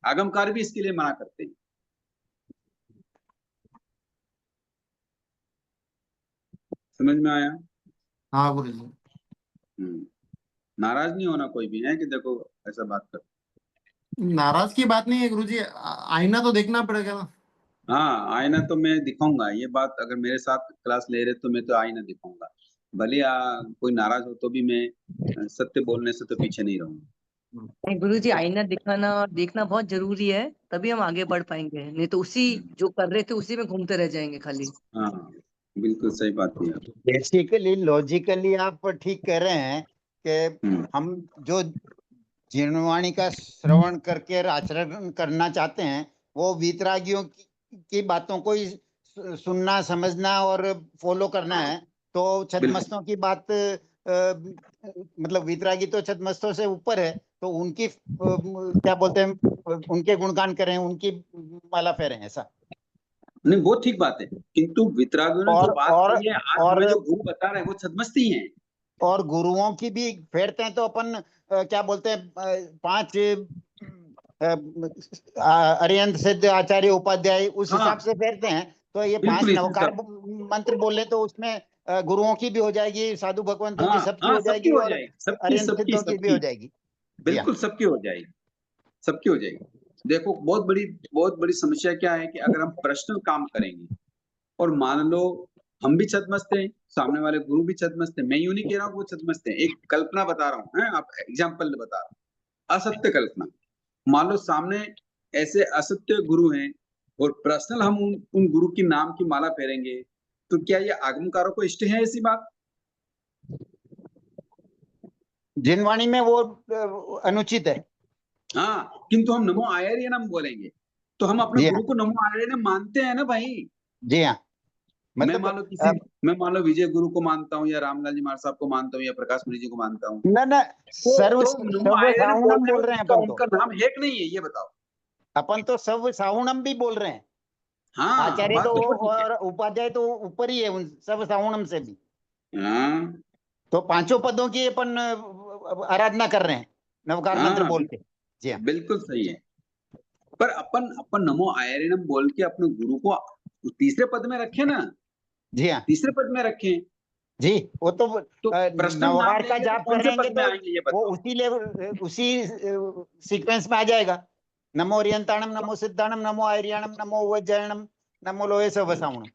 आगमकार भी इसके लिए मना करते हैं। समझ में आया? हाँ गुरु जी। नाराज नहीं होना कोई भी है कि देखो ऐसा बात कर। नाराज की बात नहीं है गुरु जी, आईना तो देखना पड़ेगा ना। हाँ, आईना तो मैं दिखाऊंगा, ये बात अगर मेरे साथ क्लास ले रहे तो मैं तो आईना दिखाऊंगा, भले कोई नाराज हो तो भी मैं सत्य बोलने से तो पीछे नहीं रहूंगा। गुरु जी, आईना दिखाना और देखना बहुत जरूरी है, तभी हम आगे बढ़ पाएंगे, नहीं तो उसी जो कर रहे थे उसी में घूमते रह जाएंगे खाली। हाँ, बिल्कुल सही बात है। बेसिकली लॉजिकली आप ठीक कह रहे हैं कि हम जो जीवनवाणी का श्रवण करके आचरण करना चाहते हैं, वो वीतरागियों की बातों को ही सुनना, समझना और फॉलो करना है। तो छद्मस्तों की बात मतलब वीतरागी तो छद्मस्तों से ऊपर है, तो उनकी क्या बोलते हैं, उनके गुणगान करें, उनकी माला फेरें, ऐसा नहीं, वो ठीक बात है, किंतु वितरागियों ने जो बात कही है, आज हमें जो गुरु बता रहे हैं वो छद्मस्ती है। और गुरुओं की भी फेरते हैं तो अपन क्या बोलते हैं, 5 अरिहंत सिद्ध आचार्य उपाध्याय उस हिसाब से फेरते हैं। तो ये 5 नवकार मंत्र बोले तो उसमें गुरुओं की भी हो जाएगी, साधु भगवंतों की सबकी हो जाएगी, और अरिहंत सिद्धों की भी हो जाएगी। बिल्कुल सबकी हो जाएगी, सबकी हो जाएगी। देखो बहुत बड़ी समस्या क्या है कि अगर हम पर्सनल काम करेंगे और मान लो हम भी छद्मस्त हैं, सामने वाले गुरु भी छद्मस्त है, मैं यूं नहीं कह रहा हूँ वो छद्मस्त है, एक कल्पना बता रहा हूँ, आप एग्जाम्पल बता रहा हूँ, असत्य कल्पना। मान लो सामने ऐसे असत्य गुरु हैं और पर्सनल हम उन गुरु की नाम की माला फेरेंगे, तो क्या ये आगमकारों को इष्ट है ऐसी बात? जिनवाणी में वो अनुचित है। हाँ, किंतु हम नमो आयर्यनम बोलेंगे तो हम अपने गुरु को नमो आयर्यनम मानते हैं ना भाई। जी हाँ, मैं मान लो विजय गुरु को मानता हूँ या रामलाल जी महाराज साहब को मानता हूँ या प्रकाश मुनि जी को मानता हूँ, ना सर्व साहुणम बोल रहे हैं अपन, उनका नाम है कि नहीं है ये बताओ। अपन तो सर्व साहुणम भी बोल रहे हैं। हाँ, आचार्य तो और उपाध्याय तो ऊपर ही है उन सर्व साहुणम से भी। हाँ, तो 5 पदों की अपन आराधना कर रहे हैं नवकार मंत्र बोल के। जी हाँ, बिल्कुल सही है, पर अपन नमो आयर्यनम बोल के अपने गुरु को तीसरे पद में रखे ना, जी हाँ तीसरे पद में रखें। जी, वो तो तो प्रश्न नाम नवहार का लेंगे तो जाप कौन से करेंगे पद में तो आएंगे ये वो बताओ। उसी लेवल उसी सीक्वेंस में आ जाएगा। नमो ओरियंताणम, नमो सिद्धाणम, नमो आर्याणम, नमो वज्रायणम, नमो लोहे सवसावणम।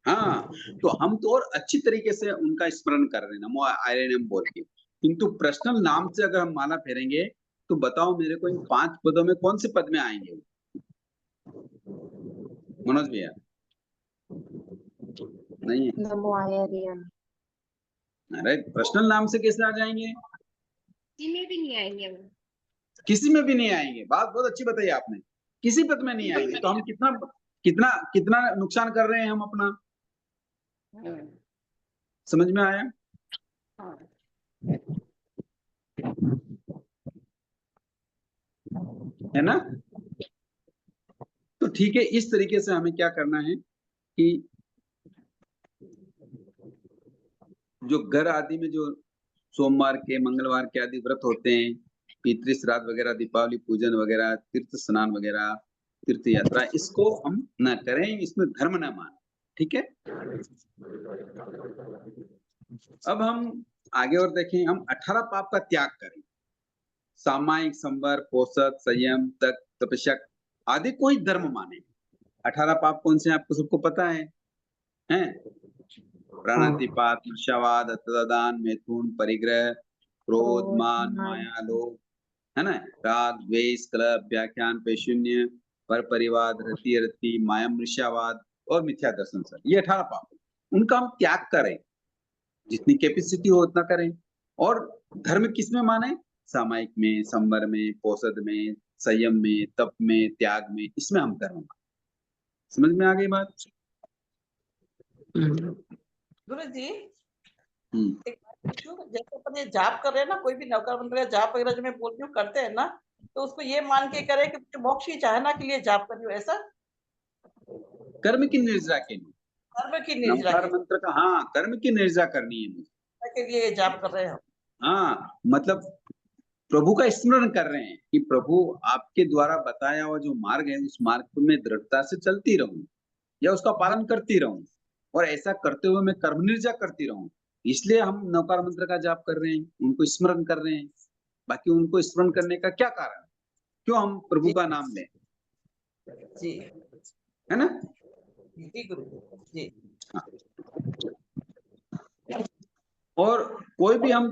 हाँ, तो हम तो और अच्छी तरीके से उनका स्मरण कर रहे हैं नमो आर्यनम बोल के, किंतु पर्सनल नाम से अगर हम माला फेरेंगे तो बताओ मेरे को इन 5 पदों में कौन से पद में आएंगे मनोज भैया? नहीं है। नमो आर्यन अरे पर्सनल नाम से कैसे आ जाएंगे? में भी नहीं आएंगे वो। किसी में भी नहीं आएंगे। बात बहुत अच्छी बताई आपने, किसी पद में नहीं आएंगे। तो हम कितना कितना कितना नुकसान कर रहे हैं हम अपना, समझ में आया? हाँ। है ना? तो ठीक है, इस तरीके से हमें क्या करना है कि जो घर आदि में जो सोमवार के मंगलवार के आदि व्रत होते हैं, पितृ श्राद्ध वगैरह, दीपावली पूजन वगैरह, तीर्थ स्नान वगैरह, तीर्थ यात्रा, इसको हम न करें, इसमें धर्म न माने। ठीक है, अब हम आगे और देखें। हम 18 पाप का त्याग करें। सामायिक, संवर, पोषक, संयम, तक, तपस्या आदि कोई धर्म माने। 18 पाप कौन से हैं आपको सबको पता है? हैं? प्राणातिपात, मूर्छावाद, अत्यदान, मैथुन, परिग्रह, क्रोध, मान, माया, लोभ, है ना, राग, द्वेष, कलह, व्याख्यान, पैशून्य, पर परिवाद, रति रति, माया, मूर्छावाद और मिथ्या दर्शन। सर, ये 18 पाप है। उनका हम त्याग करें, जितनी कैपेसिटी हो उतना करें। और धर्म किसमें माने? सामायिक में, संवर में, पोषद में, संयम में, तप में, त्याग में, इसमें हम धर्म माने। समझ में आ गई बात? गुरु जी हम्म। एक बात पूछूं, जैसे अपन ये जाप कर रहे हैं ना, कोई भी नवकार मंत्र का जाप वगैरह जो मैं बोल रही हूँ करते हैं ना, तो उसको ये मान के करे कि मुझे मोक्ष ही चाहना के लिए जाप कर रही हूँ, ऐसा? कर्म की निर्जा के लिए, कर्म की निर्जरा नवकार मंत्र का, हाँ, कर्म की निर्जा करनी है मुझे। के लिए जाप कर रहे हैं हम। हाँ, मतलब प्रभु का स्मरण कर रहे हैं कि प्रभु आपके द्वारा बताया हुआ जो मार्ग है, उस मार्ग में दृढ़ता से चलती रहूं या उसका पालन करती रहूं, और ऐसा करते हुए मैं कर्म निर्जा करती रहूं। इसलिए हम नवकार मंत्र का जाप कर रहे हैं, उनको स्मरण कर रहे हैं। बाकी उनको स्मरण करने का क्या कारण है? क्यों हम प्रभु का नाम लें? जी है ना? जी गुरु जी। हाँ। और कोई भी हम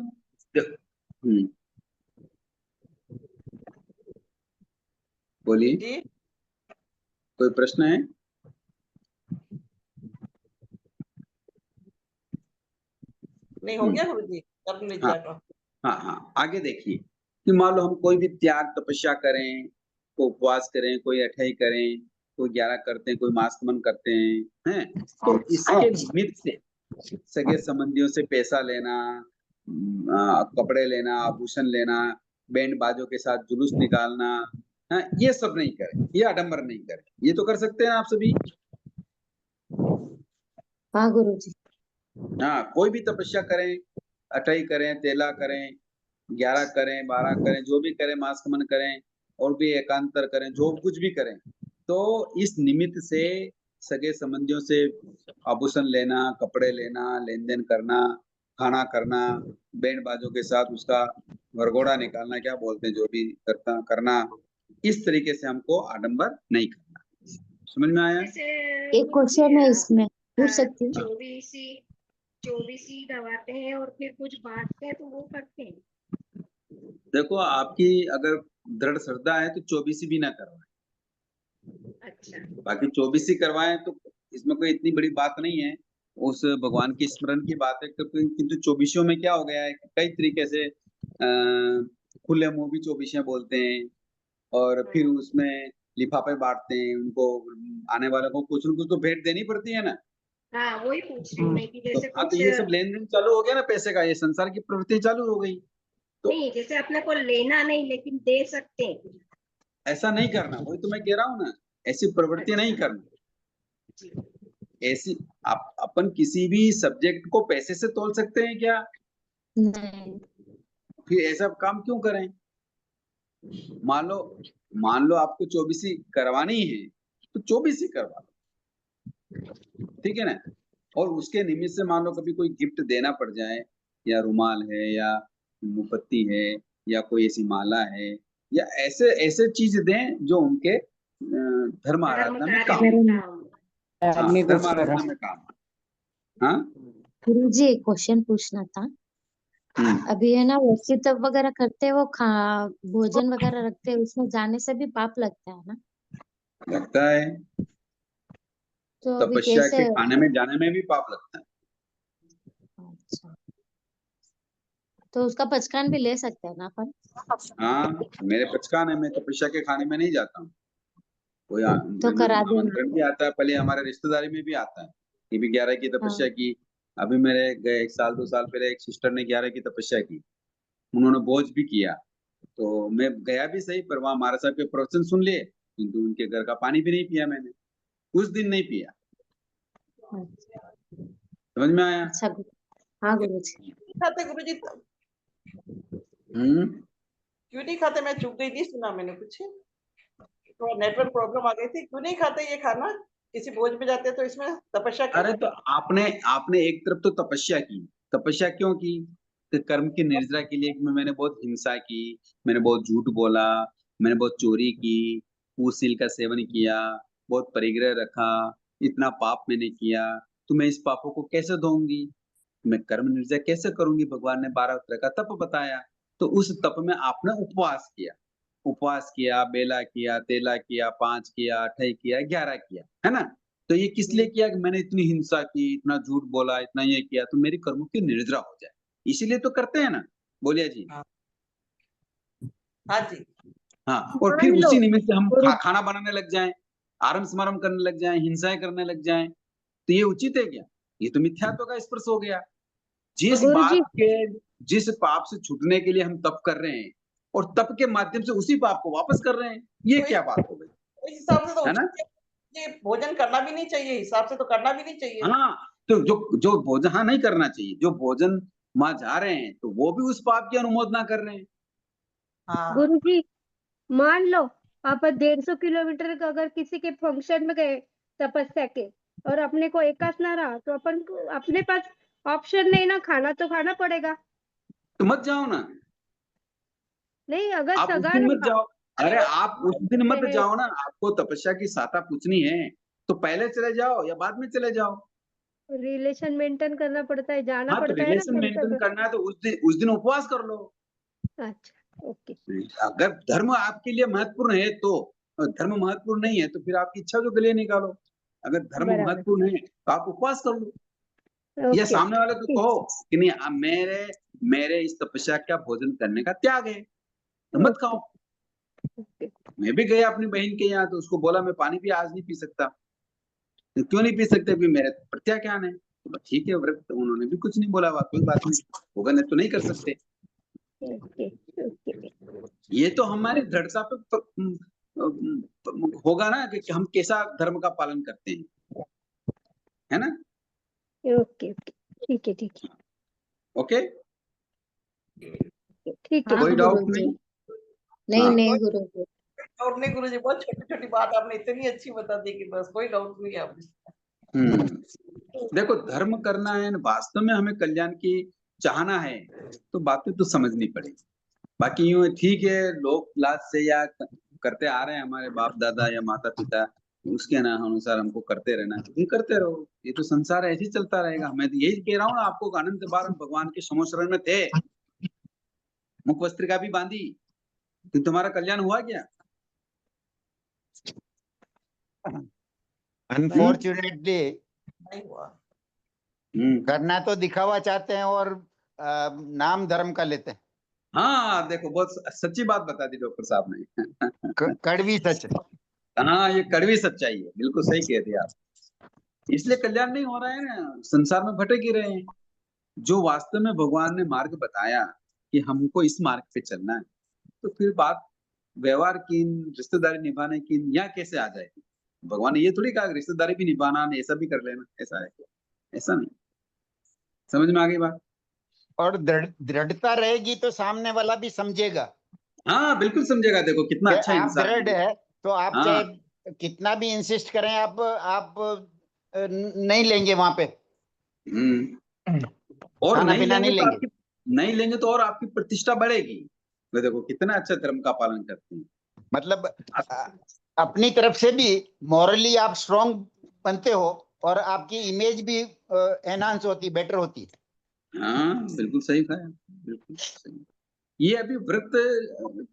बोलिए, जी कोई प्रश्न है? नहीं हो गया गुरु जी कर्म हाँ निर्जरा का? हाँ हाँ, आगे देखिए कि मान लो हम कोई भी त्याग तपस्या करें, कोई उपवास करें, कोई अठई करें, कोई 11 करते हैं, कोई मास्कमन करते हैं, तो इसके निमित्त से सगे संबंधियों से पैसा लेना, कपड़े लेना, आभूषण लेना, बैंड बाजों के साथ जुलूस निकालना, ये सब नहीं करें, ये आडंबर नहीं करें। ये तो कर सकते हैं आप सभी। हाँ गुरुजी। हाँ, कोई भी तपस्या करें, अठई करें, तेला करें, 11 करें, 12 करें, जो भी करें, मास्कमन करें और भी एकांतर करें, जो कुछ भी करें, तो इस निमित्त से सगे संबंधियों से आभूषण लेना, कपड़े लेना, लेन देन करना, खाना करना, बैंड बाजों के साथ उसका वरघोड़ा निकालना, क्या बोलते हैं, जो भी करना, इस तरीके से हमको आडंबर नहीं करना। समझ में आया? एक क्वेश्चन है इसमें, पूछ सकती हूँ? 24 ही दबाते हैं और फिर कुछ बांटते हैं, तो वो करते हैं। देखो, आपकी अगर दृढ़ श्रद्धा है तो 24 भी ना करवाएं। अच्छा। बाकी 24 ही करवाएं तो इसमें कोई इतनी बड़ी बात नहीं है, उस भगवान के स्मरण की बात है। किंतु 24 में क्या हो गया है, कई तरीके से खुले मुंह भी 24 बोलते हैं, और फिर उसमें लिफाफे बांटते हैं। उनको आने वालों को कुछ न कुछ तो भेंट देनी पड़ती है ना। हाँ, वही पूछ रही हूँ मैं कि जैसे तो कुछ ये सब लेन देन चालू हो गया ना, पैसे का, ये संसार की प्रवृत्ति चालू हो गई। तो नहीं, जैसे अपने को लेना नहीं लेकिन दे सकते हैं। ऐसा नहीं करना, वही तो मैं कह रहा हूँ ना, ऐसी प्रवृत्ति नहीं करनी। ऐसी अपन किसी भी सब्जेक्ट को पैसे से तोल सकते हैं क्या? नहीं। फिर ऐसा काम क्यों करें? मान लो आपको 24 करवानी है तो 24 करवा लो, ठीक है ना। और उसके निमित्त से मान लो कभी कोई गिफ्ट देना पड़ जाए, या रुमाल है या मोमबत्ती है या कोई ऐसी माला है, या ऐसे ऐसे चीज दें जो उनके धर्म आराधना में काम आए। हाँ, आदमी धर्म कुछ कर आराधना रहा में काम आए। हाँ गुरुजी एक क्वेश्चन पूछना था। अभी है ना वैसे तब वगैरह करते हैं, वो भोजन वगैरह रखते हैं, उसमें जाने से भी पाप लगता है ना? लगता है, तो अभी तपस्या कैसे? के खाने में जाने में भी पाप लगता है। अच्छा, तो उसका पचकान भी ले सकते हैं ना अपन? हाँ, मेरे पचकान है, मैं तपस्या के खाने में नहीं जाता हूँ। कोई तो करा देना। आमंत्रण भी आता है, पहले हमारे रिश्तेदारी में भी आता है कि भी 11 की तपस्या हाँ। की। अभी मेरे गए 1 साल 2 साल पहले एक सिस्टर ने 11 की तपस्या की, उन्होंने भोज भी किया, तो मैं गया भी सही, पर वहां महाराज साहब के प्रवचन सुन लिए, किंतु उनके घर का पानी भी नहीं पिया मैंने, उस दिन नहीं पिया। समझ में आया? अच्छा हाँ गुरुजी। खाते गुरुजी? क्यों नहीं खाते? मैं चुप गई, नहीं सुना मैंने कुछ, तो नेटवर्क प्रॉब्लम आ गई थी। क्यों नहीं खाते ये खाना? किसी भोज में जाते तो इसमें तपस्या अरे तो आपने एक तरफ तो तपस्या की, तपस्या क्यों की? तो कर्म की निर्जरा के लिए मैंने बहुत हिंसा की, मैंने बहुत झूठ बोला, मैंने बहुत चोरी की, कुशील का सेवन किया, बहुत परिग्रह रखा, इतना पाप मैंने किया, तो मैं इस पापों को कैसे धोऊंगी? मैं कर्म निर्जरा कैसे करूंगी? भगवान ने 12 तरह का तप बताया, तो उस तप में आपने उपवास किया, बेला किया, तेला किया, 5 किया, 8 किया, 11 किया, है ना? तो ये किस लिए किया कि मैंने इतनी हिंसा की, इतना झूठ बोला, इतना ये किया, तो मेरी कर्मों की निर्जरा हो जाए, इसीलिए तो करते हैं ना। बोलिए जी। हाँ जी। हाँ, और फिर उसी निमित्त से हम खाना बनाने लग जाएं, आरम समारम करने लग जाएं, हिंसाएं करने लग जाएं, तो ये उचित है क्या? ये तो मिथ्यात्व का स्पर्श हो गया। जिस पाप से छूटने के लिए हम तप कर रहे हैं और तप के माध्यम से उसी पाप को वापस कर रहे हैं, ये क्या बात हो गई? इस हिसाब से तो है ना? ये भोजन करना भी नहीं चाहिए, हिसाब से तो करना भी नहीं चाहिए। हाँ, तो जो भोजन हाँ नहीं करना चाहिए, जो भोजन वहां जा रहे हैं तो वो भी उस पाप की अनुमोदना कर रहे हैं। हाँ। गुरुजी मान लो आप 150 किलोमीटर का अगर किसी के फंक्शन में गए तपस्या के, और अपने को एकास ना रहा, तो अपन को अपने पास ऑप्शन नहीं ना, खाना तो खाना पड़ेगा। तो मत जाओ ना, नहीं अगर आप उस सगा दिन मत रहा, जाओ। अरे आप उस दिन मत जाओ ना, आपको तपस्या की साता पूछनी है तो पहले चले जाओ या बाद में चले जाओ। रिलेशन मेंटेन करना पड़ता है, जाना हाँ, तो पड़ता है ना रिलेशन कभी मेंटेन कभी। करना है तो उस दिन उपवास कर लो। अच्छा ओके। अगर धर्म आपके लिए महत्वपूर्ण है तो, धर्म महत्वपूर्ण नहीं है तो फिर आपकी इच्छा जो गले निकालो। अगर धर्म बराबर। महत्वपूर्ण है तो आप उपवास कर लो, या ओके सामने वाले को कहो कि नहीं मेरे इस तपस्या का भोजन करने का त्याग है, तो मत खाओ। मैं भी गया अपनी बहन के यहाँ, तो उसको बोला मैं पानी भी आज नहीं पी सकता। तो क्यों नहीं पी सकते? भी मेरे प्रत्याख्यान है। तो ठीक है, व्रत, तो उन्होंने भी कुछ नहीं बोला, कोई बात नहीं, होगा नहीं तो नहीं कर सकते। ये तो हमारी दृढ़ता पे होगा ना कि हम कैसा धर्म का पालन करते हैं, है ना? ओके ठीक है ठीक है ओके, ठीक है। कोई डाउट नहीं? हाँ। नहीं गुरुजी। डाउट नहीं गुरुजी, बहुत छोटी छोटी बात आपने इतनी अच्छी बता दी कि बस कोई डाउट नहीं है आपने। देखो, धर्म करना है, वास्तव में हमें कल्याण की चाहना है, तो बातें तो समझनी पड़ेगी। बाकी यूं ठीक है, लोग लाज से या करते आ रहे हैं हमारे बाप दादा या माता पिता, उसके ना अनुसार हमको करते रहना है, तुम करते रहो, ये तो संसार ऐसे ही चलता रहेगा। मैं तो यही कह रहा हूँ ना आपको, अनंत बार हम भगवान के समोशरण में थे, मुख वस्त्रिका भी बांधी, तो तुम्हारा कल्याण हुआ क्या? अनफॉर्चुनेटली नहीं हुआ। करना तो दिखावा चाहते हैं और नाम धर्म का लेते हैं। हाँ देखो, बहुत सच्ची बात बता दी डॉक्टर साहब ने। कड़वी सच है। हाँ, ये कड़वी सच्चाई है, बिल्कुल सही कह दिया आप। इसलिए कल्याण नहीं हो रहा है ना, संसार में भटक ही रहे हैं। जो वास्तव में भगवान ने मार्ग बताया कि हमको इस मार्ग पे चलना है, तो फिर बात व्यवहार की, रिश्तेदारी निभाने की यहाँ कैसे आ जाएगी? भगवान ने ये थोड़ी कहा रिश्तेदारी भी निभाना, ऐसा भी कर लेना, ऐसा है क्या? ऐसा नहीं। समझ में आ गई बात? और दृढ़ता रहेगी तो सामने वाला भी समझेगा। हाँ बिल्कुल समझेगा। देखो कितना अच्छा आप इंसान दृढ़ है तो आप हाँ। चाहे कितना भी इंसिस्ट करें, आप नहीं लेंगे वहां पे। और खाना नहीं पीना लेंगे नहीं तो लेंगे। आपकी नहीं लेंगे तो और आपकी प्रतिष्ठा बढ़ेगी। वे देखो कितना अच्छा धर्म का पालन करते हैं। मतलब अपनी तरफ से भी मॉरली आप स्ट्रांग बनते हो और आपकी इमेज भी एनहांस होती, बेटर होती है। हाँ बिल्कुल सही कहा, बिल्कुल सही। ये अभी व्रत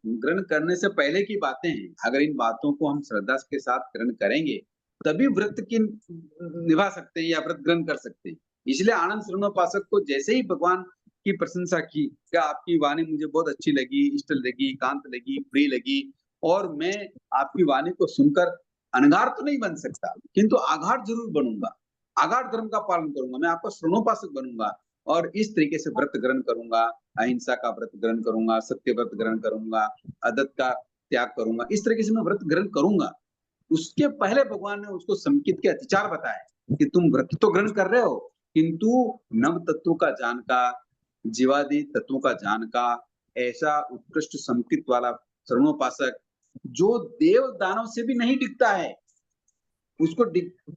ग्रहण करने से पहले की बातें हैं। अगर इन बातों को हम श्रद्धा के साथ ग्रहण करेंगे तभी व्रत की निभा सकते हैं या व्रत ग्रहण कर सकते हैं। इसलिए आनंद श्रवणोपासक को जैसे ही भगवान की प्रशंसा की, क्या आपकी वाणी मुझे बहुत अच्छी लगी, इष्ट लगी, कांत लगी, प्रिय लगी, और मैं आपकी वाणी को सुनकर अनगार तो नहीं बन सकता किंतु आगार जरूर बनूंगा, आगार धर्म का पालन करूंगा, मैं आपका श्रवणोपासक बनूंगा और इस तरीके से व्रत ग्रहण करूंगा, अहिंसा का व्रत ग्रहण करूंगा, सत्य व्रत ग्रहण करूंगा, अदत्त का त्याग करूंगा, इस तरीके से मैं व्रत ग्रहण करूंगा। उसके पहले भगवान ने उसको संकित के अतिचार बताए कि तुम व्रत तो ग्रहण कर रहे हो किंतु नव तत्वों का जान का, जीवादि तत्वों का जान का, ऐसा उत्कृष्ट संकित वाला श्रवणोपासक जो देव दानव से भी नहीं दिखता है, उसको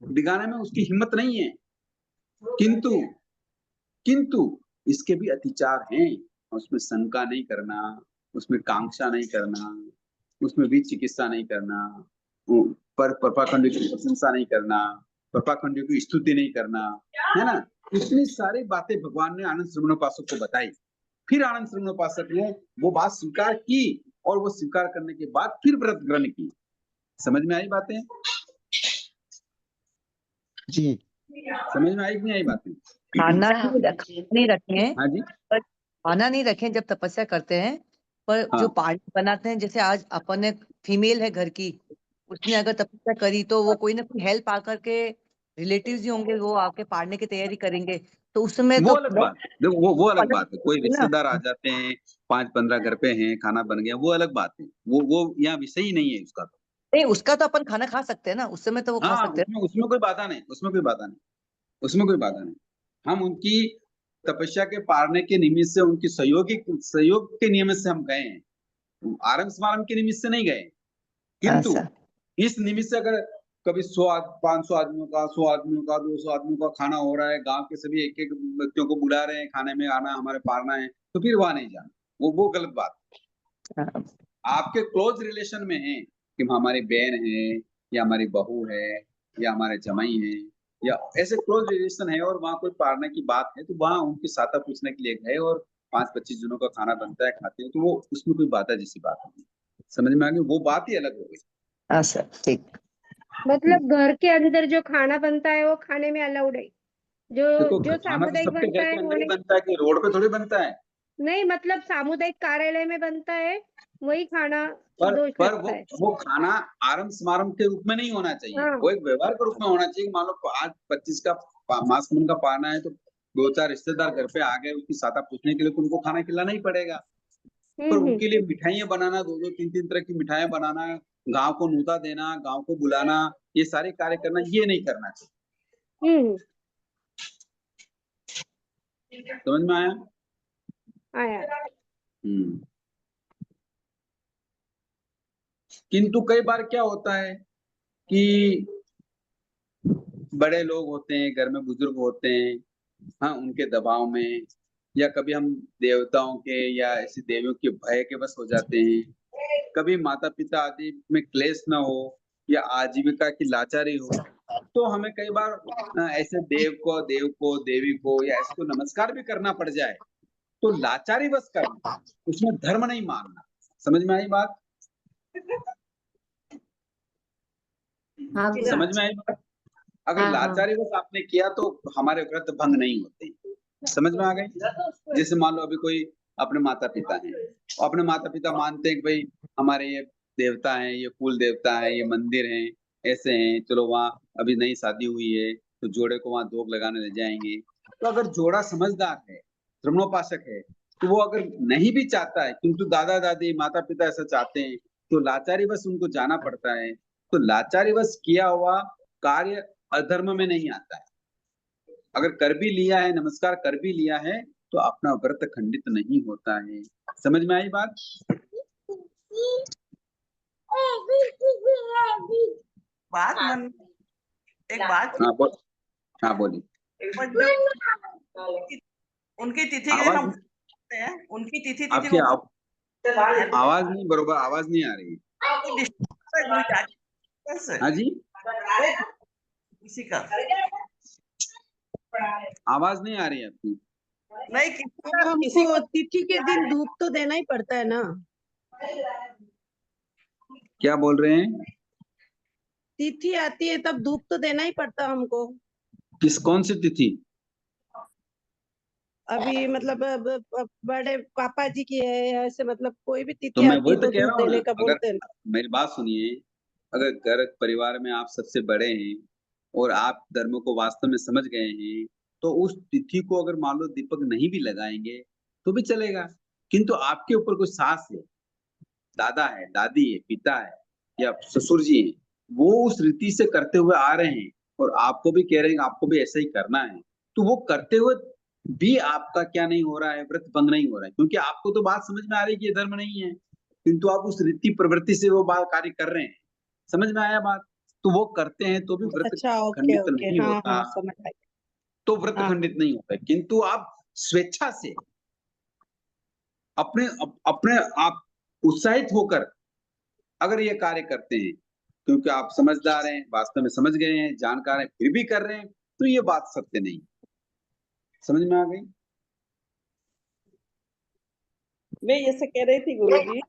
डिगाने में उसकी हिम्मत नहीं है, किंतु इसके भी अतिचार हैं। उसमें शंका नहीं करना, उसमें कांक्षा नहीं करना, उसमें भी चिकित्सा नहीं करना, पर परपाखंड की प्रशंसा नहीं करना, परपाखंड की स्तुति नहीं करना, है ना। इतनी सारी बातें भगवान ने आनंद श्रवणोपासक को बताई। फिर आनंद श्रवणोपासक ने वो बात स्वीकार की और वो स्वीकार करने के बाद फिर व्रत ग्रहण की। समझ में आई बातें? जी समझ में आई कि नहीं आई बातें? खाना नहीं रखें, हाँ जी, पर खाना नहीं रखें जब तपस्या करते हैं, पर हाँ। जो पानी बनाते हैं, जैसे आज अपन ने फीमेल है घर की, उसने अगर तपस्या करी तो वो कोई ना कोई हेल्प आकर के रिलेटिव्स ही होंगे, वो आके पाड़ने की तैयारी करेंगे, तो उस समय वो तो अलग बात है। देखो वो अलग अलग बात है। कोई है ना। रिश्तेदार आ जाते हैं, 5-15 घर पे हैं, खाना बन गया, वो अलग बात है। वो यहाँ विषय ही नहीं है उसका तो। नहीं, उसका तो अपन खाना खा सकते हैं ना, उस समय तो वो खा हाँ, सकते हैं। उसमें कोई बाधा नहीं, उसमें कोई बाधा नहीं, उसमें कोई बाधा नहीं। हम उनकी तपस्या के पारने के निमित्त से, उनकी सहयोग के निमित्त से हम गए हैं, आरंभ समारंभ के निमित्त से नहीं गए। किंतु अच्छा। इस निमित्त से अगर कभी 500 आदमियों का, 100 आदमियों का, 200 आदमियों का खाना हो रहा है, गांव के सभी एक एक व्यक्तियों को बुला रहे हैं, खाने में आना, हमारे पारना है, तो फिर वहां नहीं जाना, वो गलत बात है। हाँ। आपके क्लोज रिलेशन में है कि हमारी बहन है या हमारी बहू है या हमारे जमाई है या ऐसे क्लोज रिलेशन है और वहां कोई पारने की बात है, तो वहां उनकी साता पूछने के लिए गए और 5-25 जनों का खाना बनता है, खाते हैं, तो वो उसमें कोई बात है जैसी बात नहीं। समझ में आ गई? वो बात ही अलग हो गई। अच्छा, ठीक। मतलब घर के अंदर जो खाना बनता है वो खाने में अलाउड है, देखो जो खाना तो सामुदायिक सबके बनता घर है के वो अंदर ही नहीं। बनता है, कि रोड पे थोड़ी बनता है। नहीं, मतलब सामुदायिक कार्यालय में बनता है वही खाना दोष पर लगता है। वो खाना आरंभ समारंभ के रूप में नहीं होना चाहिए, हाँ। वो एक व्यवहार के रूप में होना चाहिए। मान लो आज 25 का मास खंड का पाना है, तो 2-4 रिश्तेदार घर पे आ गए, उसकी साता पूछने के लिए, तो उनको खाना खिलाना ही पड़ेगा। पर हम्म। उनके लिए मिठाइयां बनाना, 2-2 3-3 तरह की मिठाइयां बनाना, गांव को न्योता देना, गांव को बुलाना, ये सारे कार्य करना, ये नहीं करना चाहिए। समझ में आया? आया। किंतु कई बार क्या होता है कि बड़े लोग होते हैं, घर में बुजुर्ग होते हैं, हाँ, उनके दबाव में, या कभी हम देवताओं के या ऐसी देवियों के भय के बस हो जाते हैं, कभी माता पिता आदि में क्लेश ना हो या आजीविका की लाचारी हो, तो हमें कई बार ऐसे देव को, देवी को या ऐसे को नमस्कार भी करना पड़ जाए, तो लाचारी बस करना, उसमें धर्म नहीं मानना। समझ में आई बात? हाँ समझ में आई बात? अगर हाँ। लाचारी बस आपने किया तो हमारे व्रत भंग नहीं होते। समझ में आ गई? जैसे मान लो अभी कोई अपने माता पिता हैं, अपने माता पिता मानते हैं कि भाई हमारे ये देवता हैं, ये कुल देवता है, ये मंदिर हैं, ऐसे हैं, चलो वहाँ अभी नई शादी हुई है तो जोड़े को वहाँ धोख लगाने ले जाएंगे। तो अगर जोड़ा समझदार है, श्रवणोपासक है, तो वो अगर नहीं भी चाहता है किंतु दादा दादी माता पिता ऐसा चाहते हैं, तो लाचारी बस उनको जाना पड़ता है। तो लाचारी बस किया हुआ कार्य अधर्म में नहीं आता है। अगर कर भी लिया है, नमस्कार कर भी लिया है, तो अपना व्रत खंडित नहीं होता है। समझ में आई बात? बात मन एक बात हाँ बोलिए। बट जब उनकी तिथि के दिन हम आवाज हैं, उनकी तिथि आपकी को आवाज नहीं बरोबर, आवाज नहीं आ रही। कैसे हाँ जी, किसी का आवाज नहीं आ रही है आपकी। नहीं अब किसी हमको को तिथि के दिन धूप तो देना ही पड़ता है ना। क्या बोल रहे हैं? तिथि आती है तब धूप तो देना ही पड़ता हमको। कौन सी तिथि? अभी मतलब बड़े पापा जी की है, ऐसे मतलब कोई भी तो तिथि मैं आती वही है तो तो कह धूप रहा हूँ ना, देने का बोलते अगर हैं। मेरी बात सुनिए, अगर घर परिवार में आप सबसे बड़े हैं और आप धर्म को वास्तव में समझ गए हैं, तो उस तिथि को अगर मान लो दीपक नहीं भी लगाएंगे तो भी चलेगा। किंतु आपके ऊपर कोई सास है, दादा है, दादी है, पिता है या ससुर जी है, वो उस रीति से करते हुए आ रहे हैं और आपको भी कह रहे हैं आपको भी ऐसा ही करना है, तो वो करते हुए भी आपका क्या नहीं हो रहा है, व्रत भंग नहीं हो रहा है, क्योंकि आपको तो बात समझ में आ रही है कि ये धर्म नहीं है, किंतु आप उस रीति प्रवृत्ति से वो बात कार्य कर रहे हैं। समझ में आया बात? तो वो करते हैं तो भी व्रत अच्छा, ओके खंडित ओके, नहीं हाँ होता, हाँ समझ आई। तो व्रत हाँ खंडित नहीं होता, किंतु आप स्वेच्छा से अपने अपने आप उत्साहित होकर अगर ये कार्य करते हैं, क्योंकि आप समझदार हैं, वास्तव में समझ गए हैं, जानकार हैं, फिर भी कर रहे हैं, तो ये बात सत्य नहीं। समझ में आ गई? मैं ये से कह रही थी गुरुजी,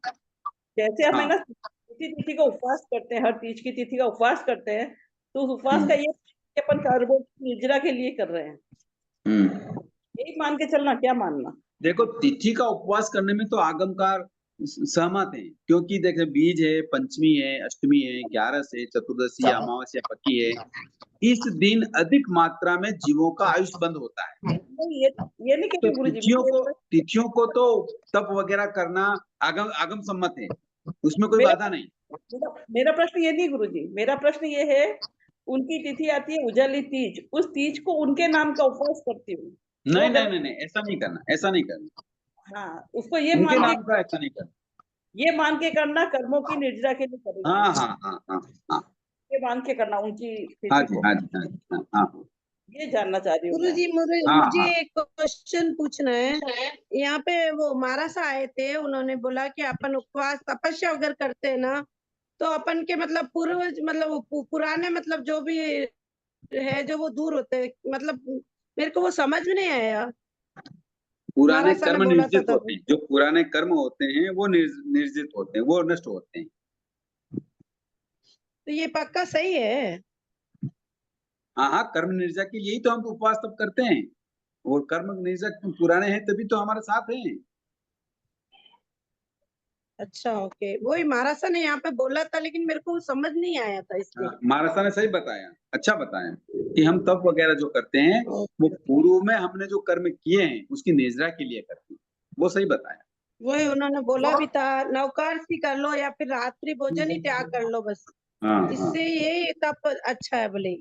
जैसे हमें हाँ। ना तिथि का उपवास करते हैं, हर तीज की तिथि का उपवास करते हैं, तो उस उपवास का ये कि अपन कर्मों की निर्जरा के लिए कर रहे हैं, यही मान के चलना, क्या मानना? देखो, तिथि का उपवास करने में तो आगमकार सहमत है, क्योंकि देखे बीज है, पंचमी है, अष्टमी है, 11 है, चतुर्दशी है, अमावस्या पक्की है, इस दिन अधिक मात्रा में जीवों का आयुष बंद होता है। नहीं, ये नहीं तो कहती गुरुजी, तिथियों को तो तप वगैरह करना आगम सम्मत है, उसमें कोई बाधा नहीं। मेरा प्रश्न ये नहीं गुरुजी, मेरा प्रश्न ये है, उनकी तिथि आती है उजाली तीज, उस तीज को उनके नाम का उपवास करती हूँ। नहीं नहीं नहीं नहीं, ऐसा नहीं करना, ऐसा नहीं करना। हाँ, उसको ये उनके मान के, नाम का ऐसा नहीं करना। ये मान के करना कर्मों की निर्जरा के लिए करेंगे, हाँ हाँ हाँ हाँ हाँ ये मान के करना उनकी हाँ तिथि जी को, हाँ जी हाँ जी हाँ हाँ ये जानना चाह रही हूँ मैं। गुरुजी, हाँ मुझे हाँ एक क्वेश्चन पूछना है। यहाँ पे वो महाराजा आए थे, उन्होंने बोला कि अपन उपवास तपस्या अगर करते हैं ना, तो अपन के मतलब पूर्वज मतलब वो पुराने मतलब जो भी है जो वो दूर होते हैं, मतलब मेरे को वो समझ में नहीं आया। पुराने महाराजा ने कर्म बोला था निर्जित तब। होते हैं, जो पुराने कर्म होते हैं वो निर्जित होते हैं, वो नष्ट होते हैं। तो ये पक्का सही है? हाँ हाँ, कर्म निर्जा के यही तो हम उपवास तब करते हैं, और कर्म निर्जा पुराने हैं तभी तो हमारे साथ हैं। अच्छा, ओके, वही महाराजा ने यहाँ पे बोला था, लेकिन मेरे को समझ नहीं आया था इसलिए। महाराजा ने सही बताया, अच्छा बताया कि हम तप वगैरह जो करते हैं वो पूर्व में हमने जो कर्म किए हैं उसकी निर्जरा के लिए करते हैं, वो सही बताया। वही उन्होंने बोला भी था, नवकार्सी कर लो या फिर रात्रि भोजन ही त्याग कर लो बस, हाँ इससे ये तप अच्छा है बोले।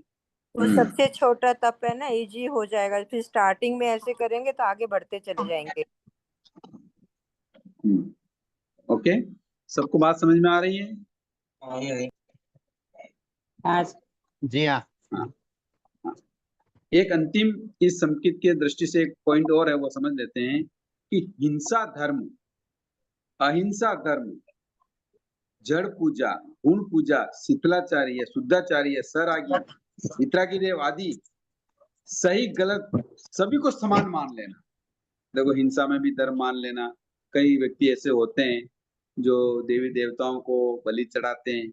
वो सबसे छोटा तप है ना, इजी हो जाएगा, फिर स्टार्टिंग में ऐसे करेंगे तो आगे बढ़ते चले जाएंगे। ओके, सबको बात समझ में आ रही है? हाँ जी हाँ। एक अंतिम इस संकेत की दृष्टि से एक पॉइंट और है, वो समझ लेते हैं कि हिंसा धर्म, अहिंसा धर्म, जड़ पूजा, गुण पूजा, शीतलाचार्य, शुद्धाचार्य, सरागी, वितरागी देव आदि सही गलत सभी को समान मान लेना। देखो, हिंसा में भी धर्म मान लेना। कई व्यक्ति ऐसे होते हैं जो देवी देवताओं को बलि चढ़ाते हैं,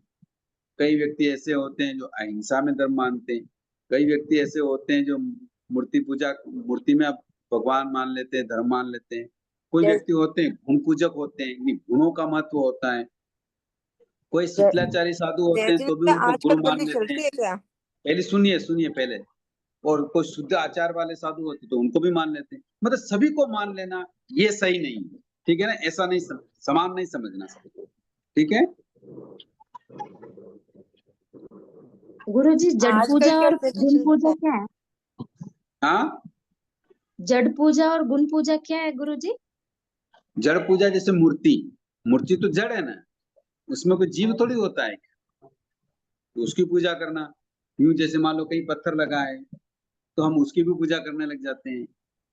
कई व्यक्ति ऐसे होते हैं जो अहिंसा में धर्म मानते हैं, कई व्यक्ति ऐसे होते हैं जो मूर्ति पूजा, मूर्ति में भगवान मान लेते हैं, धर्म मान लेते हैं, कोई व्यक्ति होते हैं गुण पूजक होते हैं, गुणों का महत्व होता है, कोई शीतलाचारी साधु होते हैं तो भी उनको गुरु मान लेते हैं। क्या पहले सुनिए पहले, और कोई शुद्ध आचार वाले साधु होते तो उनको भी मान लेते हैं, मतलब सभी को मान लेना ये सही नहीं है, ठीक है ना? ऐसा नहीं, समान नहीं समझना सबको, ठीक है? गुरुजी, जड़ पूजा और गुण पूजा क्या है? हाँ, जड़ पूजा और गुण पूजा क्या है गुरुजी? जड़ पूजा जैसे मूर्ति तो जड़ है ना, उसमें कोई जीव थोड़ी होता है, तो उसकी पूजा करना। यूं जैसे मान लो कहीं पत्थर लगा है, तो हम उसकी भी पूजा करने लग जाते हैं,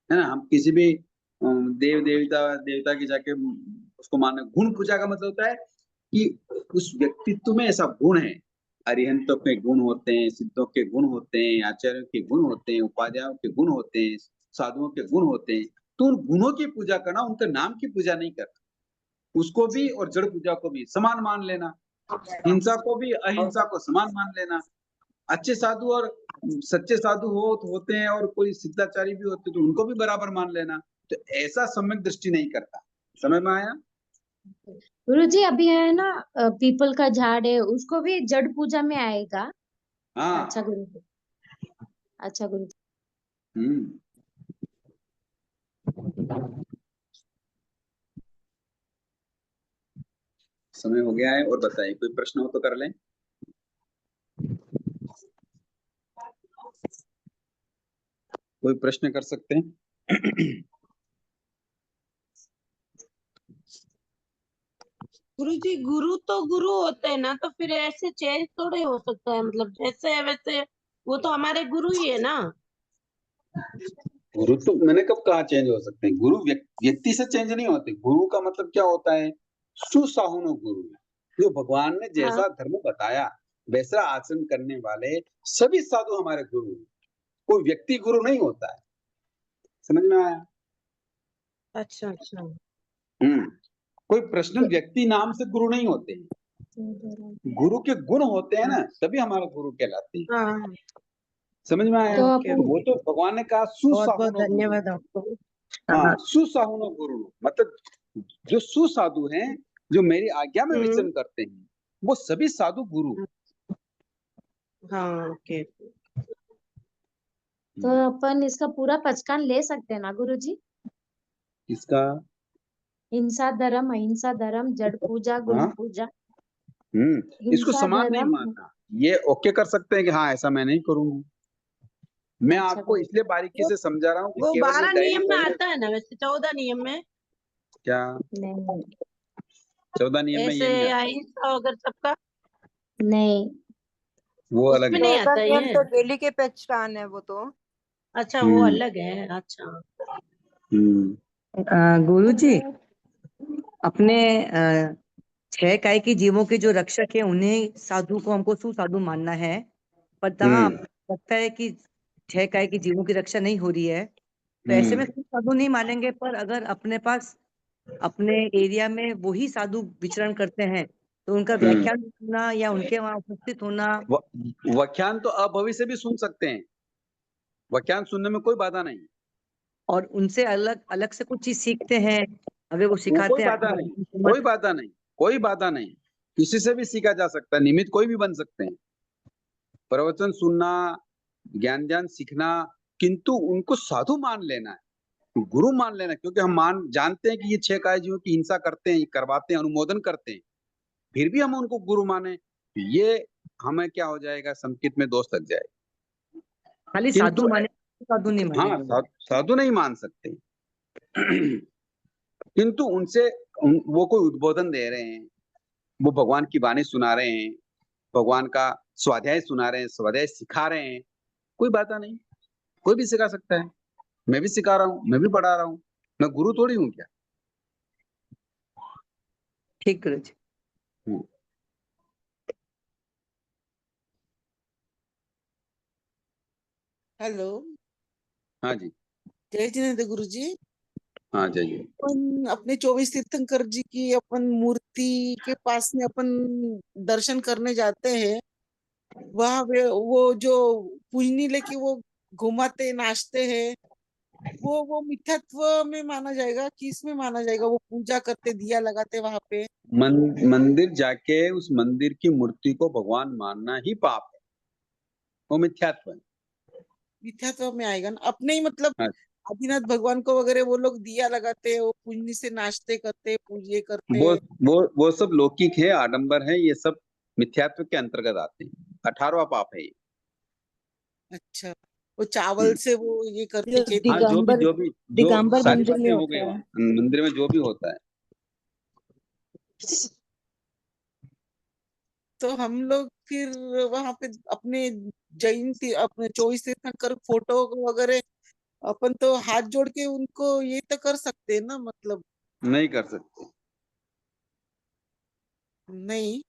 है ना। हम किसी भी देवता की जाके उसको मानना। गुण पूजा का मतलब होता है कि उस व्यक्तित्व में ऐसा गुण है, अरिहंतों के गुण होते हैं, सिद्धों के गुण होते हैं, आचार्यों के गुण होते हैं, उपाध्यायों के गुण होते हैं, साधुओं के गुण होते हैं, तो उन गुणों की पूजा करना, उनके नाम की पूजा नहीं करना। उसको भी और जड़ पूजा को भी समान मान लेना, हिंसा को भी अहिंसा को समान मान लेना। अच्छे साधु और सच्चे साधु होते हैं और कोई सिद्धाचारी भी होते तो उनको भी बराबर मान लेना। तो ऐसा सम्यक दृष्टि नहीं करता। समझ में आया? गुरुजी अभी है ना पीपल का झाड़ है, उसको भी जड़ पूजा में आएगा। हाँ। अच्छा गुरुजी, अच्छा गुरुजी। समय हो गया है, और बताइए कोई प्रश्न हो तो कर लें। कोई प्रश्न कर सकते हैं? गुरुजी गुरु तो गुरु होते हैं ना, तो फिर ऐसे चेंज थोड़े हो सकता है, मतलब जैसे है वैसे वो तो हमारे गुरु ही है ना। गुरु तो मैंने कब कहा चेंज हो सकते हैं? गुरु व्यक्ति से चेंज नहीं होते। गुरु का मतलब क्या होता है? सुसाहुनो गुरु, जो भगवान ने जैसा धर्म बताया वैसा आचरण करने वाले सभी साधु हमारे गुरु हैं। कोई व्यक्ति गुरु नहीं होता है। समझ में आया? अच्छा अच्छा। कोई पर्सनल व्यक्ति नाम से गुरु नहीं होते हैं। गुरु के गुण होते हैं ना, तभी हमारे गुरु कहलाते हैं। हाँ। समझ में आया? तो वो तो भगवान ने कहा बहुत बहुत सुसाहुनो गुरु। धन्यवाद आपको। हाँ, सुसाहुनो गुरु मतलब जो सुसाधु हैं, जो मेरी आज्ञा में विचरण करते हैं, वो सभी साधु गुरु। हाँ ओके। तो अपन इसका पूरा पचकान ले सकते हैं ना गुरुजी? इसका हिंसा धर्म, अहिंसा धर्म, जड़ पूजा, गुण हाँ? पूजा। इसको हिंसा समान नहीं धर्म। मानना। ये ओके कर सकते हैं कि हाँ ऐसा मैं नहीं करूंगा। मैं अच्छा आपको इसलिए बारीकी से समझा रहा हूँ कि वो केवल 12 डायरी नियम में पढ़ने। आता है ना, वैसे 14 नियम में। क्या? नहीं 14 नियम में ये ऐसे नहीं आता। अहिंसा अगर सबका नहीं, वो अलग उसमें है। नहीं 14 आता नियम ये। तो डेली के पहचान है वो तो। अच्छा वो अलग है। अच्छा। गुरुजी अपने 6 काय के जीवों के जो रक्षक है उन्हें साधु को हमको सुसाधु मानना है, पर जहाँ लगता है कि 6 काय के जीवों की रक्षा नहीं हो रही है तो ऐसे में सुसाधु नहीं मानेंगे। पर अगर अपने पास अपने एरिया में वही साधु विचरण करते हैं तो उनका व्याख्यान सुनना या उनके वहां उपस्थित होना। व्याख्यान तो अभविष्य भी सुन सकते हैं, व्याख्यान सुनने में कोई बाधा नहीं। और उनसे अलग अलग से कुछ चीज सीखते हैं अगर वो सिखाते कोई हैं। बाधा नहीं, कोई बाधा नहीं, कोई बाधा नहीं। किसी से भी सीखा जा सकता है, निमित्त कोई भी बन सकते हैं। प्रवचन सुनना, ज्ञान सीखना, किंतु उनको साधु मान लेना है, गुरु मान लेना। क्योंकि हम जानते हैं कि ये 6 काय जीवों की हिंसा करते हैं, करवाते हैं, अनुमोदन करते हैं, फिर भी हम उनको गुरु माने, ये हमें क्या हो जाएगा? संकित में दोष लग जाएगा। खाली साधु माने, साधु नहीं माने। हाँ, साधु नहीं मान सकते। किंतु उनसे वो कोई उद्बोधन दे रहे हैं, वो भगवान की वाणी सुना रहे हैं, भगवान का स्वाध्याय सुना रहे हैं, स्वाध्याय सिखा रहे हैं, कोई बात नहीं। कोई भी सिखा सकता है। मैं भी सिखा रहा हूँ, मैं भी पढ़ा रहा हूँ, मैं गुरु थोड़ी हूँ क्या? ठीक गुरुजी। हेलो। हाँ जी। जय जिनेन्द्र गुरु जी। हाँ जाइए। अपन अपने 24 तीर्थंकर जी की अपन मूर्ति के पास में अपन दर्शन करने जाते हैं, वहाँ वो जो पूजनी लेके वो घुमाते नाचते हैं, वो मिथ्यात्व में माना जाएगा कि इसमें माना जाएगा? वो पूजा करते, दिया लगाते वहां पे। मंदिर जाके उस मंदिर की मूर्ति को भगवान मानना ही पाप है, वो मिथ्यात्व है। मिथ्यात्व में आएगा ना। अपने ही मतलब हाँ। आदिनाथ भगवान को वगैरह वो लोग दिया लगाते हैं, वो पूजनी से नाचते करते, पूजे करते हैं। वो सब लौकिक है, आडंबर है, ये सब मिथ्यात्व के अंतर्गत आते हैं। 18वां पाप है ये। अच्छा, वो चावल से वो ये करते हाँ, जो सारी बातें हो गई वहाँ मंदिर में जो भी होता है। तो हम लोग फिर वहां पे अपने अपने 24 तीर्थंकर फोटो वगैरह अपन तो हाथ जोड़ के उनको ये तो कर सकते हैं ना, मतलब नहीं कर सकते। नहीं, नहीं,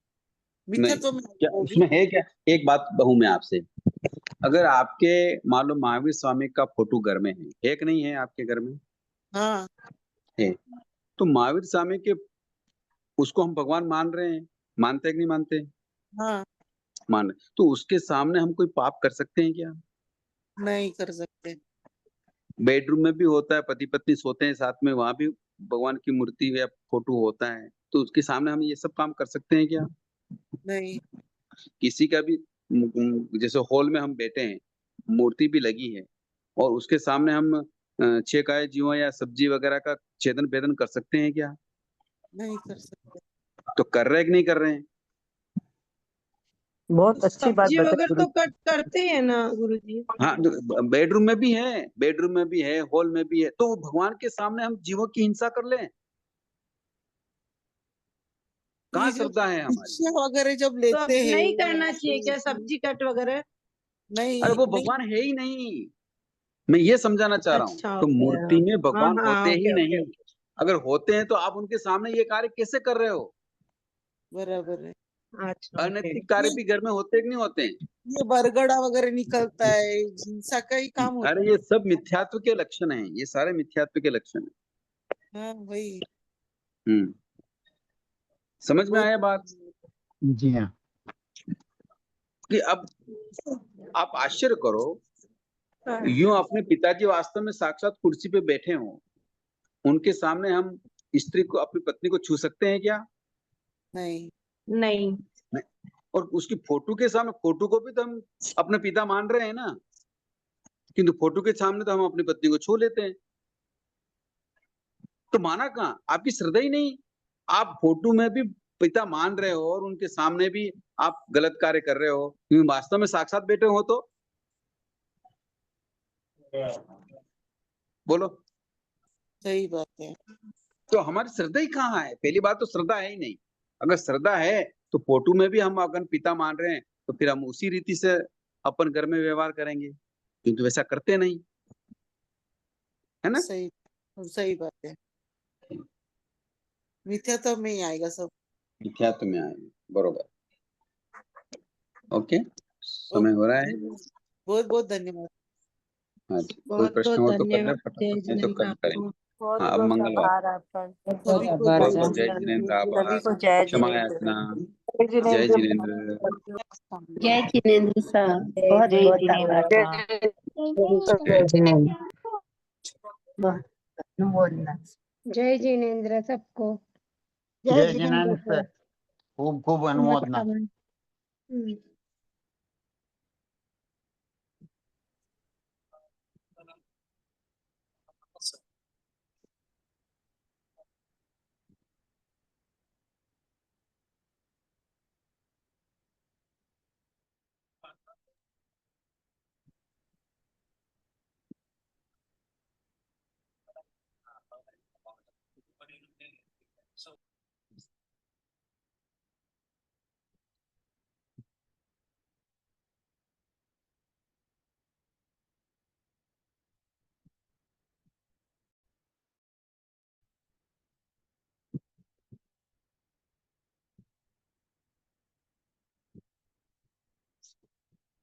मिथ्यात्व में क्या वो भी। उसमें है क्या? एक बात कहूं मैं आपसे, अगर आपके मान लो महावीर स्वामी का फोटो घर में है कि नहीं है आपके घर में? हाँ है। तो महावीर स्वामी के उसको हम भगवान मान रहे हैं, मानते हैं कि नहीं मानते? हाँ, मान रहे। तो उसके सामने हम कोई पाप कर सकते हैं क्या? नहीं कर सकते। बेडरूम में भी होता है, पति पत्नी सोते हैं साथ में, वहां भी भगवान की मूर्ति या फोटो होता है, तो उसके सामने हम ये सब काम कर सकते हैं क्या? नहीं, किसी का भी जैसे हॉल में हम बैठे हैं, मूर्ति भी लगी है और उसके सामने हम छह गाय जीवा या सब्जी वगैरह का छेदन भेदन कर सकते हैं क्या? नहीं कर सकते। तो कर रहे हैं कि नहीं कर रहे हैं? बहुत अच्छी बात सब्जी बताई वगैरह गुरु। तो कट करते हैं ना गुरुजी। हाँ, बेडरूम में भी है, बेडरूम में भी है, हॉल में भी है, तो वो भगवान के सामने हम जीवों की हिंसा कर लें? कहाँ ये जो श्रद्धा है हमारी? भिक्षा वगैरह जब तो अब लेते हैं, नहीं करना चाहिए क्या सब्जी कट वगैरह? अरे नहीं वो नहीं, भगवान है ही नहीं, मैं ये समझाना चाह रहा हूँ। अच्छा तो ओके। मूर्ति में हाँ भगवान हाँ होते ही ओके ओके। नहीं। अगर होते हैं तो आप उनके सामने ये कार्य कैसे कर रहे हो? बराबर है। अच्छा ओके। अनैतिक कार्य ये भी घर में होते कि नहीं होते हैं? ये बरगड़ा वगैरह निकलता है, हिंसा का ही काम होता अरे ये सब मिथ्यात्व के लक्षण हैं, ये सारे मिथ्यात्व के लक्षण हैं। है। हाँ वही। हम्म, समझ में बहुत आया बात? जी हाँ। कि अब आप आश्चर्य करो, हाँ, यूं अपने पिताजी वास्तव में साक्षात कुर्सी पे बैठे हों, उनके सामने हम स्त्री को, अपनी पत्नी को छू सकते हैं क्या? नहीं। नहीं। नहीं। और उसकी फोटो के सामने, फोटो को भी तो हम अपने पिता मान रहे हैं ना, किंतु फोटो के सामने तो हम अपनी पत्नी को छू लेते हैं। तो माना कहाँ? आपकी श्रद्धा ही नहीं। आप फोटो में भी पिता मान रहे हो और उनके सामने भी आप गलत कार्य कर रहे हो, क्योंकि वास्तव में साक्षात बेटे हो तो बोलो। सही बात है। तो हमारी श्रद्धा ही कहाँ है? पहली बात तो श्रद्धा है ही नहीं। अगर श्रद्धा है तो फोटो में भी हम अगर पिता मान रहे हैं तो फिर हम उसी रीति से अपन घर में व्यवहार करेंगे, किंतु वैसा करते नहीं, है ना? सही सही बात है। मिथ्यात्व में ही आएगा सब। मिथ्यात्व में आएंगे, बरोबर। ओके, समय ओके, हो रहा है। बहुत बहुत धन्यवाद। हाँ जी, कोई बहुत प्रश्न बहुत हो तो कर ले धन्यवाद जय फटाफट, नहीं तो जिनेंद्र कल आपको। करेंगे। बहुत हाँ, अब बहुत मंगलवार। आभार आपका। सभी को आभार बहुत सर। बहुत जय जिनेन्द्र, सभी आभार। को जय क्षमा जिनेन्द्र। याचना। जय जय जिनेन्द्र। जिनेन्द्र। जय जिनेन्द्र साहब, जय बहुत जय बहुत जिनेन्द्र आभार। का। जय बोलना। जय जिनेन्द्र सबको। जय जय जिनेन्द्र जिनेन्द्र सर। सर, खूब खूब अनुमोदना। हम्म।